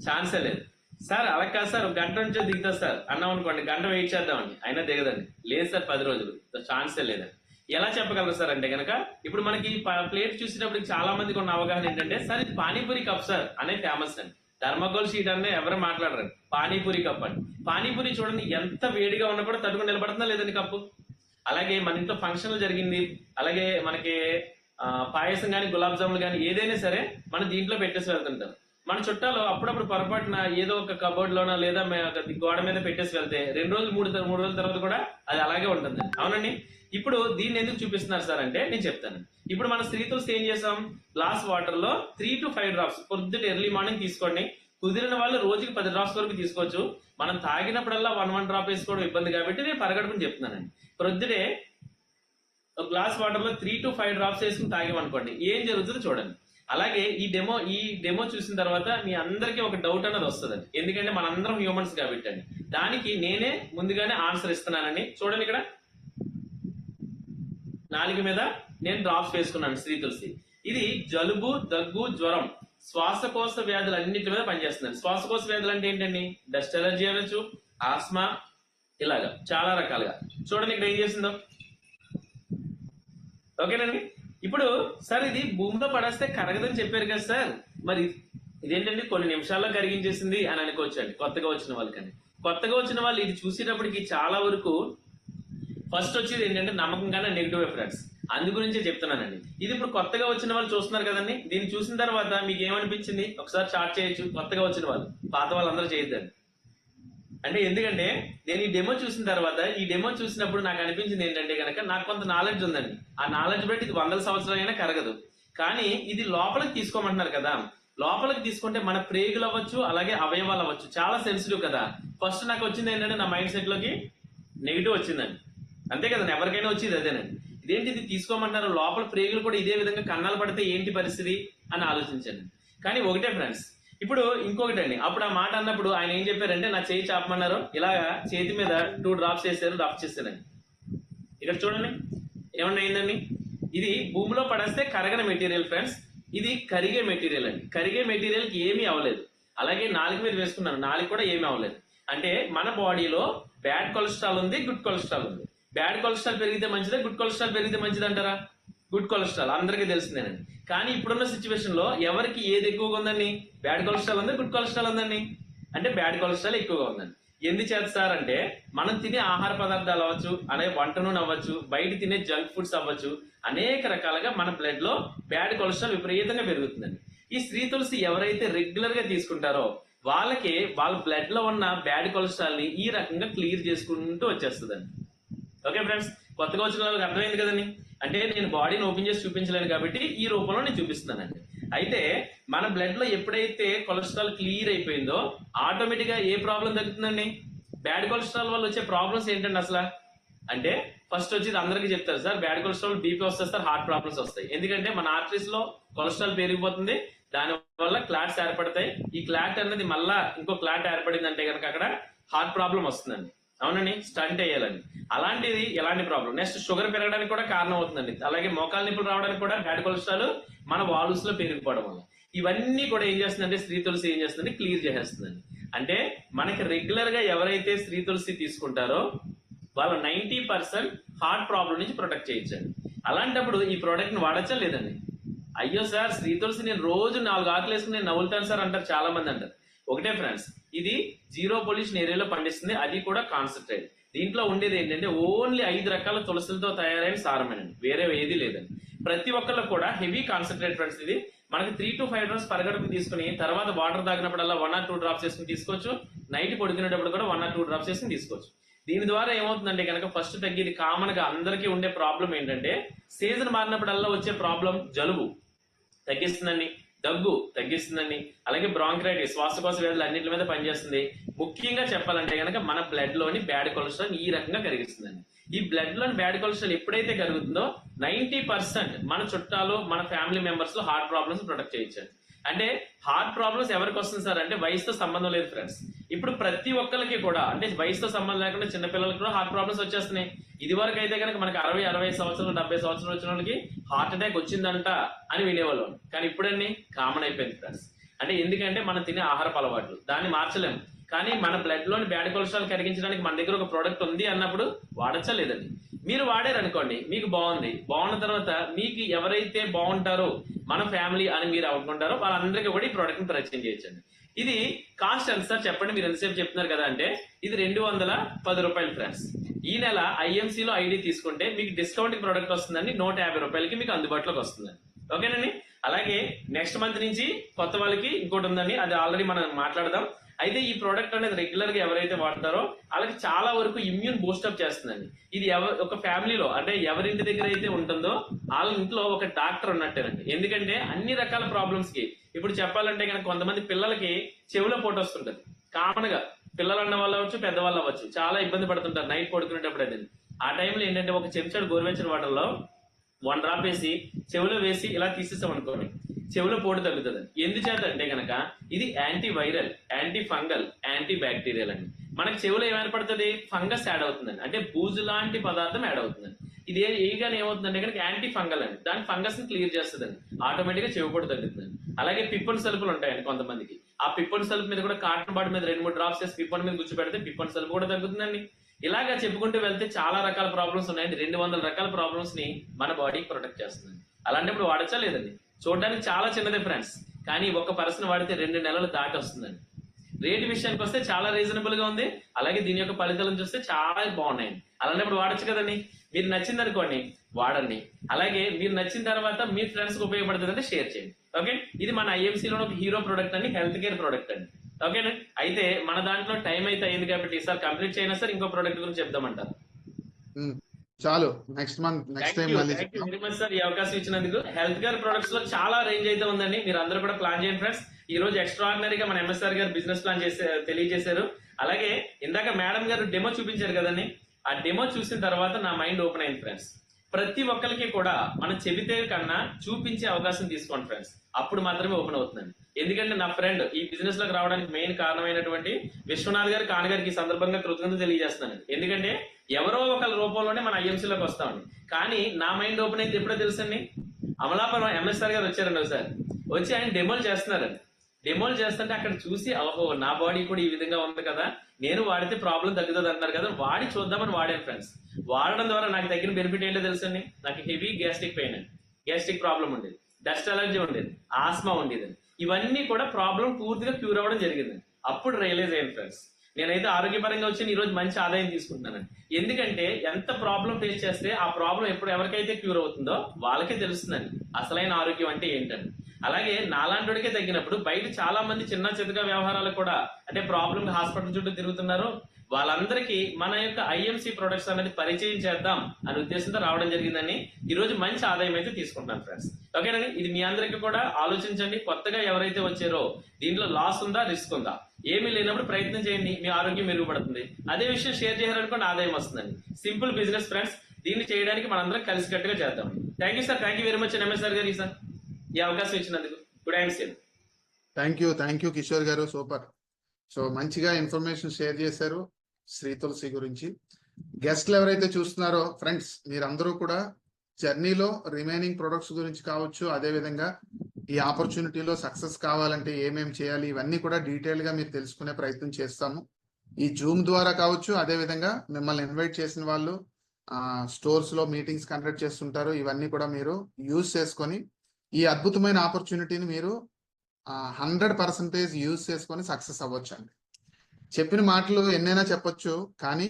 ఛాన్సే లేదు సార్. అలా కాదు సార్, ఒక గంట నుంచో దిగుతుంది సార్ అన్నాం అనుకోండి, గంట వెయిట్ చేద్దామండి, అయినా దిగదండి. లేదు సార్ 10 రోజులు, ఛాన్సే లేదండి. ఎలా చెప్పగలరు సార్ అంటే కనుక ఇప్పుడు మనకి ప్లేట్ చూసేటప్పుడు చాలా మందికి ఉన్న అవగాహన ఏంటంటే సార్ ఇది పానీపూరి కప్ సార్ అనే ఫేమస్ అండి. థర్మాకోల్ షీట్ అనే ఎవరు మాట్లాడరండి, పానీపూరి కప్ అండి. పానీపూరి చూడండి ఎంత వేడిగా ఉన్నా కూడా తట్టుకుని నిలబడుతుందా లేదండి కప్పు. అలాగే మన ఇంట్లో ఫంక్షన్లు జరిగింది, అలాగే మనకి పాయసం కానీ గులాబ్ జాములు కానీ ఏదైనా సరే మనం దీంట్లో పెట్టేసి వెళ్తుంటాం. మన చుట్టాలు అప్పుడప్పుడు పొరపాటున ఏదో ఒక కబోర్డ్ లోనో లేదా గోడ మీద పెట్టేసి వెళ్తే 2 రోజులు 3 రోజుల తర్వాత కూడా అది అలాగే ఉంటుంది. అవునండి. ఇప్పుడు దీన్ని ఎందుకు చూపిస్తున్నారు సార్ అంటే నేను చెప్తాను. ఇప్పుడు మన స్త్రీ తులసి ఏం చేసాం, గ్లాస్ వాటర్ లో 3 to 5 డ్రాప్స్ పొద్దుట ఎర్లీ మార్నింగ్ తీసుకోండి. కుదిరిన వాళ్ళు రోజుకి 10 డ్రాప్స్ వరకు తీసుకోవచ్చు. మనం తాగినప్పుడల్లా 1 డ్రాప్ వేసుకోవడం ఇబ్బంది కాబట్టి నేను పరగడుపుని చెప్తున్నానండి. ప్రొద్దుటే ఒక గ్లాస్ వాటర్ లో 3 to 5 డ్రాప్స్ వేసుకుని తాగామనుకోండి ఏం జరుగుతుందో చూడండి. అలాగే ఈ డెమో చూసిన తర్వాత మీ అందరికీ ఒక డౌట్ అన్నది వస్తుందండి, ఎందుకంటే మనందరం హ్యూమన్స్ కాబట్టి అండి. దానికి నేనే ముందుగానే ఆన్సర్ ఇస్తున్నానండి. చూడండి, ఇక్కడ నాలుగు మీద నేను డ్రాప్స్ వేసుకున్నాను స్త్రీ తులసి. ఇది జలుబు, దగ్గు, జ్వరం, శ్వాసకోశ వ్యాధులు అన్నింటి మీద పనిచేస్తుంది. శ్వాసకోశ వ్యాధులు అంటే ఏంటండి, డస్ట్ ఎలర్జీ అనొచ్చు, ఆస్మా, ఇలాగా చాలా రకాలుగా. చూడండి ఇక్కడ ఏం చేసిందో. ఓకేనండి. ఇప్పుడు సార్ ఇది భూమిలో పడేస్తే కరగదని చెప్పారు కదా సార్, మరి ఇదేంటండి కొన్ని నిమిషాల్లో కరిగించేసింది అని అనుకోవచ్చండి కొత్తగా వచ్చిన వాళ్ళకని. కొత్తగా వచ్చిన వాళ్ళు ఇది చూసేటప్పటికి చాలా వరకు ఫస్ట్ వచ్చేది ఏంటంటే నమ్మకం కానీ నెగిటివ్ ఫ్రెండ్స్. అందు గురించే చెప్తున్నానండి. ఇది ఇప్పుడు కొత్తగా వచ్చిన వాళ్ళు చూస్తున్నారు కదండి, దీన్ని చూసిన తర్వాత మీకు ఏమనిపించింది ఒకసారి చార్ట్ చేయొచ్చు. కొత్తగా వచ్చిన వాళ్ళు, పాత వాళ్ళందరూ చేయొద్దండి. అంటే ఎందుకంటే నేను ఈ డెమో చూసిన తర్వాత, ఈ డెమో చూసినప్పుడు నాకు అనిపించింది ఏంటంటే కనుక నాకు కొంత నాలెడ్జ్ ఉందండి. ఆ నాలెడ్జ్ బట్టి ఇది 100 సంవత్సరాలైనా కరగదు. కానీ ఇది లోపలికి తీసుకోమంటున్నారు కదా, లోపలికి తీసుకుంటే మన ప్రేగులు అవ్వచ్చు, అలాగే అవయవాలు అవ్వచ్చు, చాలా సెన్సిటివ్ కదా. ఫస్ట్ నాకు వచ్చింది ఏంటంటే నా మైండ్ సెట్ లోకి నెగిటివ్ వచ్చిందండి. అంతే కదండి, ఎవరికైనా వచ్చేది అదేనండి. ఇదేంటి ఇది తీసుకోమంటున్నారు, లోపల ప్రేగులు కూడా ఇదే విధంగా కన్నాలు పడితే ఏంటి పరిస్థితి అని ఆలోచించండి. కానీ ఒకటే ఫ్రెండ్స్, ఇప్పుడు ఇంకొకటి అండి, అప్పుడు ఆ మాట అన్నప్పుడు ఆయన ఏం చెప్పారంటే నా చేయి చాపమన్నారు, ఇలాగా చేతి మీద 2 డ్రాప్స్ వేసారు, రఫ్ చేశారండి. ఇక్కడ చూడండి ఏమన్నా అయిందండి. ఇది భూమిలో పడేస్తే కరగని మెటీరియల్ ఫ్రెండ్స్, ఇది కరిగే మెటీరియల్ అండి. కరిగే మెటీరియల్ కి ఏమీ అవ్వలేదు. అలాగే నాలుగు మీద వేసుకున్నాను, నాలుగు కూడా ఏమీ అవ్వలేదు. అంటే మన బాడీలో బ్యాడ్ కొలెస్ట్రాల్ ఉంది, గుడ్ కొలెస్ట్రాల్ ఉంది. బ్యాడ్ కొలెస్ట్రాల్ పెరిగితే మంచిదా, గుడ్ కొలెస్ట్రాల్ పెరిగితే మంచిది అంటారా? గుడ్ కొలెస్ట్రాల్ అందరికీ తెలిసిందేనండి. కానీ ఇప్పుడున్న సిచ్యువేషన్ లో ఎవరికి ఏది ఎక్కువగా ఉందండి, బ్యాడ్ కొలెస్ట్రాల్ ఉందా, గుడ్ కొలెస్ట్రాల్ ఉందండి? అంటే బ్యాడ్ కొలెస్ట్రాల్ ఎక్కువగా ఉందండి. ఎందుచేత సార్ అంటే మనం తినే ఆహార పదార్థాలు అవ్వచ్చు, అనే వంట నూనె అవ్వచ్చు, బయట తినే జంక్ ఫుడ్స్ అవ్వచ్చు, అనేక రకాలుగా మన బ్లడ్ లో బ్యాడ్ కొలెస్ట్రాల్ విపరీతంగా పెరుగుతుందండి. ఈ స్త్రీ తులసి ఎవరైతే రెగ్యులర్ గా తీసుకుంటారో వాళ్ళకి వాళ్ళ బ్లడ్ లో ఉన్న బ్యాడ్ కొలెస్ట్రాల్ ని ఈ రకంగా క్లియర్ చేసుకుంటూ వచ్చేస్తుందండి. ఓకే ఫ్రెండ్స్, కొత్తగా వచ్చిన వాళ్ళకి అర్థమైంది కదండి. అంటే నేను బాడీని ఓపెన్ చేసి చూపించలేను కాబట్టి ఈ రూపంలో నేను చూపిస్తున్నానండి. అయితే మన బ్లడ్ లో ఎప్పుడైతే కొలెస్ట్రాల్ క్లియర్ అయిపోయిందో ఆటోమేటిక్ గా ఏ ప్రాబ్లం తగ్గుతుందండి? బ్యాడ్ కొలెస్ట్రాల్ వల్ల వచ్చే ప్రాబ్లమ్స్ ఏంటండి అసలు అంటే ఫస్ట్ వచ్చేది అందరికీ చెప్తారు సార్, బ్యాడ్ కొలెస్ట్రాల్ బీపీ వస్తాయి సార్, హార్ట్ ప్రాబ్లమ్స్ వస్తాయి. ఎందుకంటే మన ఆర్టరీస్ లో కొలెస్ట్రాల్ పెరిగిపోతుంది, దాని వల్ల క్లాట్స్ ఏర్పడతాయి. ఈ క్లాట్ అనేది మళ్ళా ఇంకో క్లాట్ ఏర్పడింది అంటే కనుక అక్కడ హార్ట్ ప్రాబ్లం వస్తుందండి. అవునండి, స్టంట్ వేయాలని. అలాంటిది ఎలాంటి ప్రాబ్లం. నెక్స్ట్ షుగర్ పెరగడానికి కూడా కారణం అవుతుందండి. అలాగే మోకాల నొప్పులు రావడానికి కూడా బ్యాడ్ కొలెస్ట్రాల్ మన వాల్వ్స్ లో పెరిగిపోవడం వల్ల. ఇవన్నీ కూడా ఏం చేస్తుందంటే స్త్రీ తులసి ఏం చేస్తుందంటే క్లియర్ చేసేస్తుందండి. అంటే మనకి రెగ్యులర్ గా ఎవరైతే స్త్రీ తులసి తీసుకుంటారో వాళ్ళు 90% హార్ట్ ప్రాబ్లం నుంచి ప్రొటెక్ట్ చేయొచ్చండి. అలాంటప్పుడు ఈ ప్రోడక్ట్ ని వాడచ్చా లేదండి? అయ్యో సార్ శ్రీ తులసి నేను రోజు 4 ఆకులు వేసుకుని నేను నవ్వులుతాను సార్ అంటారు చాలా మంది అంటారు. ఒకటే ఫ్రెండ్స్, ఇది 0 పొల్యూషన్ ఏరియాలో పండిస్తుంది, అది కూడా కాన్సన్ట్రేట్. దీంట్లో ఉండేది ఏంటంటే ఓన్లీ 5 రకాల తులసులతో తయారైన సారమేనండి, వేరే ఏది లేదండి. ప్రతి ఒక్కళ్ళు కూడా హెవీ కాన్సన్ట్రేట్ ఫ్రెండ్స్. ఇది మనకి 3 to 5 డ్రాప్స్ పరగడుపు తీసుకుని తర్వాత వాటర్ తాగినప్పుడల్లా 1 or 2 డ్రాప్స్ వేసుకుని తీసుకోవచ్చు. నైట్ పడుకునేటప్పుడు కూడా 1 or 2 డ్రాప్స్ వేసుకుని తీసుకోవచ్చు. దీని ద్వారా ఏమవుతుందంటే కనుక ఫస్ట్ తగ్గేది కామన్ గా అందరికీ ఉండే ప్రాబ్లం ఏంటంటే సీజన్ మారినప్పుడల్లా వచ్చే ప్రాబ్లం జలుబు తగ్గిస్తుందండి, దగ్గు తగ్గిస్తుందండి, అలాగే బ్రాంకైటిస్ శ్వాసకోశ వ్యాధులు అన్నింటి మీద పనిచేస్తుంది. ముఖ్యంగా చెప్పాలంటే కనుక మన బ్లడ్ లోని బ్యాడ్ కొలెస్ట్రాల్ ఈ రకంగా కరిగిస్తుందండి. ఈ బ్లడ్ లోని బ్యాడ్ కొలెస్ట్రాల్ ఎప్పుడైతే కరుగుతుందో 90% మన చుట్టాలు మన ఫ్యామిలీ మెంబర్స్ లో హార్ట్ ప్రాబ్లమ్స్ ప్రొటెక్ట్ చేయొచ్చండి. అంటే హార్ట్ ప్రాబ్లమ్స్ ఎవరికి వస్తుంది సార్ అంటే వయసుతో సంబంధం లేదు ఫ్రెండ్స్. ఇప్పుడు ప్రతి ఒక్కరికి కూడా అంటే వయసుతో సంబంధం లేకుండా చిన్నపిల్లలకి కూడా హార్ట్ ప్రాబ్లమ్స్ వచ్చేస్తున్నాయి. ఇది వరకు అయితే కనుక మనకి 60-65 సంవత్సరాలు 70 సంవత్సరాలు వచ్చిన వాళ్ళకి హార్ట్ అటాక్ వచ్చిందంట అని వినేవాళ్ళం. కానీ ఇప్పుడన్నీ కామన్ అయిపోయింది ఫ్రెండ్స్. అంటే ఎందుకంటే మనం తినే ఆహారపు అలవాట్లు దాన్ని మార్చలేము. కానీ మన బ్లడ్ లోని బ్యాడ్ కొలెస్ట్రాల్ కరిగించడానికి మన దగ్గర ఒక ప్రోడక్ట్ ఉంది అన్నప్పుడు వాడచ్చా లేదండి? మీరు వాడారు అనుకోండి, మీకు బాగుంది. బాగున్న తర్వాత మీకు ఎవరైతే బాగుంటారో మన ఫ్యామిలీ అని మీరు అనుకుంటారో వాళ్ళందరికీ కూడా ఈ ప్రోడక్ట్ ని పరిచయం చేయొచ్చండి. ఇది కాస్ట్ ఎంత సార్ చెప్పండి? మీరు ఎంతసేపు చెప్తున్నారు కదా అంటే ఇది 210 రూపాయలు ఫ్రెండ్స్. ఈ నెల ఐఎంసీలో ఐడి తీసుకుంటే మీకు డిస్కౌంట్ ప్రోడక్ట్ వస్తుందండి 150 రూపాయలకి మీకు అందుబాటులోకి వస్తుందండి. ఓకేనండి. అలాగే నెక్స్ట్ మంత్ నుంచి కొత్త వాళ్ళకి ఇంకోటి ఉందండి, అది ఆల్రెడీ మనం మాట్లాడదాం. అయితే ఈ ప్రోడక్ట్ అనేది రెగ్యులర్ గా ఎవరైతే వాడతారో వాళ్ళకి చాలా వరకు ఇమ్యూన్ బూస్టప్ చేస్తుందండి. ఇది ఒక ఫ్యామిలీలో అంటే ఎవరింటి దగ్గర అయితే ఉంటుందో వాళ్ళ ఇంట్లో ఒక డాక్టర్ ఉన్నట్టేనండి. ఎందుకంటే అన్ని రకాల ప్రాబ్లమ్స్ కి ఇప్పుడు చెప్పాలంటే కనుక కొంతమంది పిల్లలకి చెవిలో పోటు వస్తుంటది. కామన్ గా పిల్లలు అన్న వాళ్ళు అవ్వచ్చు, పెద్దవాళ్ళు అవ్వచ్చు, చాలా ఇబ్బంది పడుతుంటారు నైట్ పడుకునేటప్పుడు. అది ఆ టైంలో ఏంటంటే ఒక చెంచాడు గోరువెచ్చని వాటర్లో 1 డ్రాప్ వేసి చెవిలో వేసి ఇలా తీసేస్తాం అనుకోండి, చెవిలో పోటు తగ్గుతుంది. ఎందుచేత అంటే కనుక ఇది anti viral, anti fungal, anti bacterial అండి. మనకి చెవిలో ఏమేర్పడుతుంది? ఫంగస్ యాడ్ అవుతుందండి, అంటే బూజు లాంటి పదార్థం యాడ్ అవుతుందండి. ఇది ఏగానే ఏమవుతుందంటే కనుక యాంటీ ఫంగల్ అండి, దాని ఫంగస్ ని క్లియర్ చేస్తుందండి, ఆటోమేటిక్ గా చెవి పొడి తగ్గుతుందండి. అలాగే పిప్పన్ సలుపులు ఉంటాయండి కొంతమందికి, ఆ పిప్పన్ సలుపు మీద కూడా కాటన్ బాడ్ మీద 2-3 డ్రాప్స్ చేసి పిప్పన్ మీద కూర్చోబెడితే పిప్పన్ సలుపు కూడా తగ్గుతుందండి. ఇలాగా చెప్పుకుంటూ వెళ్తే చాలా రకాల ప్రాబ్లమ్స్ ఉన్నాయండి. 200 రకాల ప్రాబ్లమ్స్ ని మన బాడీకి ప్రొటెక్ట్ చేస్తుంది. అలాంటప్పుడు వాడచ్చా లేదండి? చూడడానికి చాలా చిన్నదే ఫ్రెండ్స్, కానీ ఒక పర్సన్ వాడితే 2 నెలలు దాటి వస్తుందండి. రేట్ విషయానికి వస్తే చాలా రీజనబుల్ గా ఉంది. అలాగే దీని యొక్క ఫలితాలను చూస్తే చాలా బాగున్నాయండి. అలాంటప్పుడు వాడచ్చు కదండి. మీరు నచ్చింది అనుకోండి, వాడండి. అలాగే మీరు నచ్చిన తర్వాత మీ ఫ్రెండ్స్ కి ఉపయోగపడుతుంది అంటే షేర్ చేయండి. ఓకే, ఇది మన ఐఎంసీలో ఒక హీరో ప్రొడక్ట్ అండి, హెల్త్ కేర్ ప్రొడక్ట్ అండి. ఓకేనా? అయితే మన దాంట్లో టైం అయితే అయింది కాబట్టి ఈసారి కంప్లీట్ చేయనా సార్? ఇంకో ప్రొడక్ట్ గురించి చెప్దామంటారు. చాలు, నెక్స్ట్ టైం మళ్ళీ వెరీ మచ్ సార్ ఈ అవకాశం ఇచ్చినందుకు. హెల్త్ కేర్ ప్రొడక్ట్స్ లో చాలా రేంజ్ అయితే ఉందండి, మీరు అందరూ కూడా ప్లాన్ చేయండి ఫ్రెండ్స్. ఈ రోజు ఎక్స్ట్రాడినరీగా మన ఎంఎస్ఆర్ గారు బిజినెస్ ప్లాన్ తెలియజేశారు. అలాగే ఇందాక మేడం గారు డెమో చూపించారు కదండి, ఆ డెమో చూసిన తర్వాత నా మైండ్ ఓపెన్ అయింది ఫ్రెండ్స్. ప్రతి ఒక్కరికి కూడా మనం చెబితే కన్నా చూపించే అవకాశం తీసుకోండి ఫ్రెండ్స్, అప్పుడు మాత్రమే ఓపెన్ అవుతుందండి. ఎందుకంటే నా ఫ్రెండ్ ఈ బిజినెస్ లోకి రావడానికి మెయిన్ కారణమైనటువంటి విశ్వనాథ్ గారు, కాన్ గారికి ఈ సందర్భంగా కృతజ్ఞతలు తెలియజేస్తున్నాను. ఎందుకంటే ఎవరో ఒకళ్ళ రూపంలోనే మన ఐఎంసీలోకి వస్తామండి. కానీ నా మైండ్ ఓపెన్ అయితే ఎప్పుడో తెలుసండి, అమలాపురం ఎంఎస్ఆర్ గారు వచ్చారండి ఒకసారి, వచ్చి ఆయన డెమోలు చేస్తున్నారండి. డెమోలు చేస్తుంటే అక్కడ చూసి ఓహో నా బాడీ కూడా ఈ విధంగా ఉంది కదా, నేను వాడితే ప్రాబ్లం తగ్గుతుంది అంటున్నారు కదా, వాడి చూద్దామని వాడాను ఫ్రెండ్స్. వాడడం ద్వారా నాకు తగ్గిన బెనిఫిట్ ఏంటో తెలుసండి, నాకు హెవీ గ్యాస్ట్రిక్ పెయిన్ అండి, గ్యాస్ట్రిక్ ప్రాబ్లం ఉండేది, డస్ట్ అలర్జీ ఉండేది, ఆస్మా ఉండేది. ఇవన్నీ కూడా ప్రాబ్లం పూర్తిగా క్యూర్ అవ్వడం జరిగింది. అప్పుడు రియలైజ్ అయ్యాను ఫ్రెండ్స్, నేనైతే ఆరోగ్యపరంగా వచ్చి ఈ రోజు మంచి ఆదాయం తీసుకుంటున్నాను. ఎందుకంటే ఎంత ప్రాబ్లం ఫేస్ చేస్తే ఆ ప్రాబ్లం ఎప్పుడు ఎవరికైతే క్యూర్ అవుతుందో వాళ్ళకే తెలుస్తుందండి అసలైన ఆరోగ్యం అంటే ఏంటని. అలాగే నాలాంటికే తగ్గినప్పుడు బయట చాలా మంది చిన్న చితక వ్యవహారాలు కూడా అంటే ప్రాబ్లం హాస్పిటల్ చుట్టూ తిరుగుతున్నారు, వాళ్ళందరికీ మన యొక్క ఐఎంసీ ప్రొడక్ట్స్ అనేది పరిచయం చేద్దాం అనే ఉద్దేశంతో రావడం జరిగిందని ఈ రోజు మంచి ఆదాయం అయితే తీసుకుంటున్నాను ఫ్రెండ్స్. ఓకేనండి, ఇది మీ అందరికీ కూడా ఆలోచించండి. కొత్తగా ఎవరైతే వచ్చారో దీంట్లో లాస్ ఉందా, రిస్క్ ఉందా, ఏమీ లేనప్పుడు ప్రయత్నం చేయండి, మీ ఆరోగ్యం మెరుగుపడుతుంది. అదే విషయం షేర్ చేయాలనుకోండి, ఆదాయం వస్తుందండి. సింపుల్ బిజినెస్ ఫ్రెండ్స్, దీన్ని చేయడానికి మనందరం కలిసికట్టుగా చేద్దాం. Thank you sir, thank you very much MSR గారు సార్ ఈ అవకాశం ఇచ్చినందుకు. Good evening sir. Thank you Kishore గారు, సూపర్. సో మంచిగా ఇన్ఫర్మేషన్ షేర్ చేశారు శ్రీ తులసి గురించి. గెస్ట్లు ఎవరైతే చూస్తున్నారో ఫ్రెండ్స్, మీరందరూ కూడా జర్నీలో రిమైనింగ్ ప్రొడక్ట్స్ గురించి కావచ్చు, అదే విధంగా ఈ ఆపర్చునిటీలో సక్సెస్ కావాలంటే ఏమేమి చేయాలి, ఇవన్నీ కూడా డీటెయిల్ గా మీరు తెలుసుకునే ప్రయత్నం చేస్తాము. ఈ జూమ్ ద్వారా కావచ్చు, అదే విధంగా మిమ్మల్ని ఇన్వైట్ చేసిన వాళ్ళు స్టోర్స్ లో మీటింగ్స్ కండక్ట్ చేస్తుంటారు. ఇవన్నీ కూడా మీరు యూజ్ చేసుకొని ఈ అద్భుతమైన ఆపర్చునిటీని మీరు 100% యూజ్ చేసుకొని సక్సెస్ అవ్వచ్చు అండి. చెప్పిన మాటలు ఎన్నైనా చెప్పొచ్చు, కానీ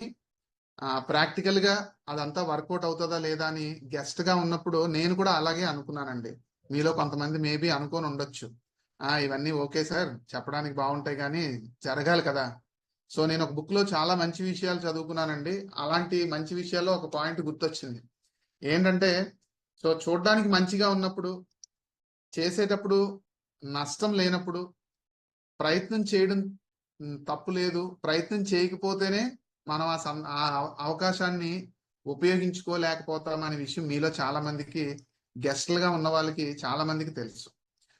ప్రాక్టికల్ గా అదంతా వర్కౌట్ అవుతుందా లేదా అని గెస్ట్ గా ఉన్నప్పుడు నేను కూడా అలాగే అనుకున్నానండి. మీలో కొంతమంది మేబీ అనుకొని ఉండొచ్చు, ఇవన్నీ ఓకే సార్ చెప్పడానికి బాగుంటాయి కానీ జరగాలి కదా. సో నేను ఒక బుక్ లో చాలా మంచి విషయాలు చదువుకున్నానండి. అలాంటి మంచి విషయాల్లో ఒక పాయింట్ గుర్తొచ్చింది. ఏంటంటే, సో చూడడానికి మంచిగా ఉన్నప్పుడు, చేసేటప్పుడు నష్టం లేనప్పుడు ప్రయత్నం చేయడం తప్పు లేదు, ప్రయత్నం చేయకపోతేనే మనం ఆ అవకాశాన్ని ఉపయోగించుకోలేకపోతామనే విషయం మీలో చాలా మందికి, గెస్ట్లుగా ఉన్న వాళ్ళకి చాలా మందికి తెలుసు.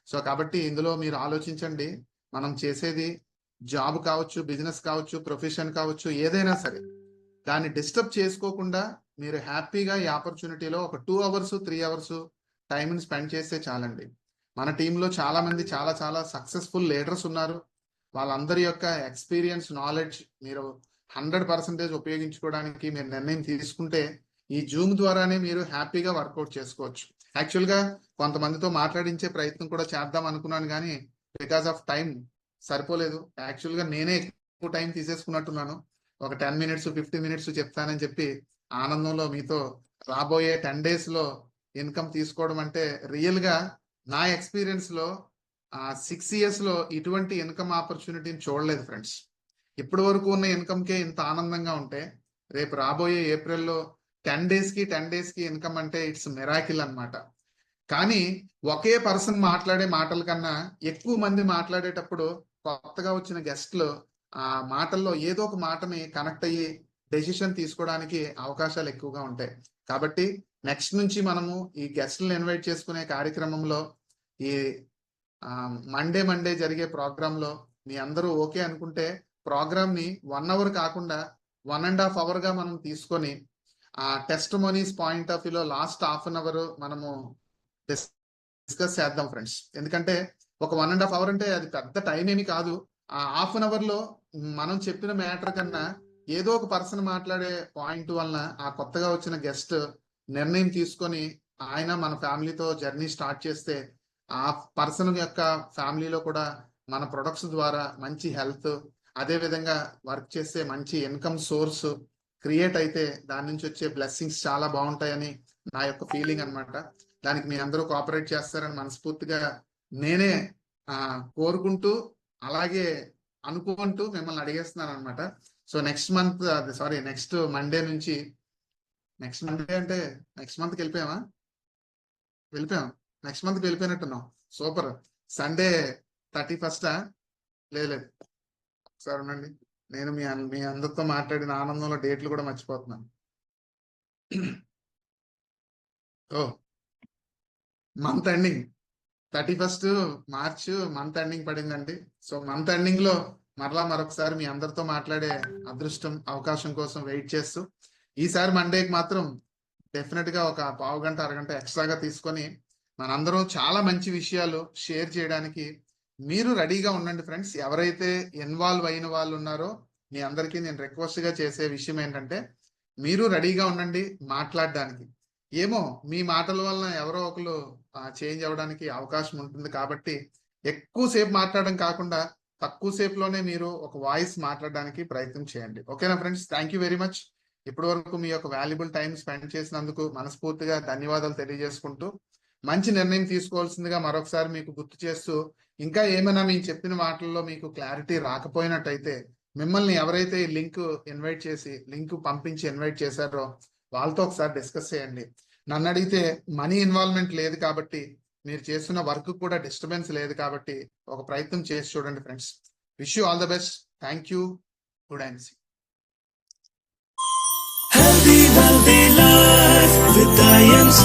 సో కాబట్టి ఇందులో మీరు ఆలోచించండి. మనం చేసేది జాబ్ కావచ్చు, బిజినెస్ కావచ్చు, ప్రొఫెషన్ కావచ్చు, ఏదైనా సరే దాన్ని డిస్టర్బ్ చేసుకోకుండా మీరు హ్యాపీగా ఈ ఆపర్చునిటీలో ఒక 2 hours 3 hours టైంని స్పెండ్ చేస్తే చాలండి. మన టీంలో చాలా మంది చాలా చాలా సక్సెస్ఫుల్ లీడర్స్ ఉన్నారు. వాళ్ళందరి యొక్క ఎక్స్పీరియన్స్, నాలెడ్జ్ మీరు 100% ఉపయోగించుకోవడానికి మీరు నిర్ణయం తీసుకుంటే ఈ జూమ్ ద్వారానే మీరు హ్యాపీగా వర్కౌట్ చేసుకోవచ్చు. యాక్చువల్గా కొంతమందితో మాట్లాడించే ప్రయత్నం కూడా చేద్దాం అనుకున్నాను, కానీ బికాస్ ఆఫ్ టైం సరిపోలేదు. యాక్చువల్గా నేనే ఎక్కువ టైం తీసేసుకున్నట్టున్నాను. ఒక 10 మినిట్స్ 15 మినిట్స్ చెప్తానని చెప్పి ఆనందంలో మీతో రాబోయే 10 days లో ఇన్కమ్ తీసుకోవడం అంటే రియల్గా నా ఎక్స్పీరియన్స్ లో 6 years లో ఇటువంటి ఇన్కమ్ ఆపర్చునిటీని చూడలేదు ఫ్రెండ్స్. ఇప్పటి వరకు ఉన్న ఇన్కమ్కే ఇంత ఆనందంగా ఉంటే రేపు రాబోయే ఏప్రిల్లో 10 days కి ఇన్కమ్ అంటే ఇట్స్ మిరాకిల్ అన్నమాట. కానీ ఒకే పర్సన్ మాట్లాడే మాటల కన్నా ఎక్కువ మంది మాట్లాడేటప్పుడు కొత్తగా వచ్చిన గెస్ట్లు ఆ మాటల్లో ఏదో ఒక మాటని కనెక్ట్ అయ్యి డెసిషన్ తీసుకోవడానికి అవకాశాలు ఎక్కువగా ఉంటాయి. కాబట్టి నెక్స్ట్ నుంచి మనము ఈ గెస్ట్లను ఇన్వైట్ చేసుకునే కార్యక్రమంలో ఈ మండే జరిగే ప్రోగ్రామ్ లో మీ అందరూ ఓకే అనుకుంటే ప్రోగ్రామ్ ని 1 hour కాకుండా 1.5 hour గా మనం తీసుకొని ఆ టెస్ట్ మనీస్ పాయింట్ ఆఫ్ వ్యూలో లాస్ట్ హాఫ్ అన్ అవర్ మనము డిస్కస్ చేద్దాం ఫ్రెండ్స్. ఎందుకంటే ఒక 1.5 hour అంటే అది పెద్ద టైం ఏమి కాదు. ఆ హాఫ్ అన్ అవర్ లో మనం చెప్పిన మ్యాటర్ కన్నా ఏదో ఒక పర్సన్ మాట్లాడే పాయింట్ వలన ఆ కొత్తగా వచ్చిన గెస్ట్ నిర్ణయం తీసుకొని ఆయన మన ఫ్యామిలీతో జర్నీ స్టార్ట్ చేస్తే ఆ పర్సన్ యొక్క ఫ్యామిలీలో కూడా మన ప్రొడక్ట్స్ ద్వారా మంచి హెల్త్, అదే విధంగా వర్క్ చేసే మంచి ఇన్కమ్ సోర్స్ క్రియేట్ అయితే దాని నుంచి వచ్చే బ్లెస్సింగ్స్ చాలా బాగుంటాయని నా యొక్క ఫీలింగ్ అన్నమాట. దానికి మీ అందరూ కోఆపరేట్ చేస్తారని మనస్ఫూర్తిగా నేనే కోరుకుంటూ అలాగే అనుకుంటూ మిమ్మల్ని అడిగేస్తున్నాను అనమాట. సో నెక్స్ట్ మండే నుంచి నెక్స్ట్ మంత్కి వెళ్ళిపోయాం. నెక్స్ట్ మంత్కి వెళ్ళిపోయినట్టున్నాం. సూపర్. సండే 31st లేదు ఒకసారి ఉండండి. నేను మీ అందరితో మాట్లాడిన ఆనందంలో డేట్లు కూడా మర్చిపోతున్నాను. Month ending 31st March month ending పడిందండి. సో మంత్ ఎండింగ్ లో మరొకసారి మీ అందరితో మాట్లాడే అదృష్టం, అవకాశం కోసం వెయిట్ చేస్తూ ఈసారి మండేకి మాత్రం డెఫినెట్ గా ఒక పావు గంట అరగంట ఎక్స్ట్రాగా తీసుకొని మనందరం చాలా మంచి విషయాలు షేర్ చేయడానికి మీరు రెడీగా ఉండండి ఫ్రెండ్స్. ఎవరైతే ఇన్వాల్వ్ అయిన వాళ్ళు ఉన్నారో మీ అందరికీ నేను రిక్వెస్ట్ గా చేసే విషయం ఏంటంటే మీరు రెడీగా ఉండండి మాట్లాడడానికి. ఏమో మీ మాటల వలన ఎవరో ఒకరు చేంజ్ అవ్వడానికి అవకాశం ఉంటుంది. కాబట్టి ఎక్కువసేపు మాట్లాడడం కాకుండా తక్కువ సేపులోనే మీరు ఒక వాయిస్ మాట్లాడడానికి ప్రయత్నం చేయండి. ఓకేనా friends? Thank you very much. ఇప్పటి వరకు మీ యొక్క వాల్యుబుల్ టైం స్పెండ్ చేసినందుకు మనస్ఫూర్తిగా ధన్యవాదాలు తెలియజేసుకుంటూ మంచి నిర్ణయం తీసుకోవాల్సిందిగా మరొకసారి మీకు గుర్తు చేస్తూ, ఇంకా ఏమైనా మేము చెప్పిన మాటల్లో మీకు క్లారిటీ రాకపోయినట్టయితే మిమ్మల్ని ఎవరైతే ఈ లింక్ పంపించి ఇన్వైట్ చేశారో వాళ్ళతో ఒకసారి డిస్కస్ చేయండి. నన్ను అడిగితే మనీ ఇన్వాల్వ్మెంట్ లేదు కాబట్టి, మీరు చేస్తున్న వర్క్ కూడా డిస్టర్బెన్స్ లేదు కాబట్టి ఒక ప్రయత్నం చేసి చూడండి friends. Wish you all the best. Thank you. Good INC. Healthy life with IMC.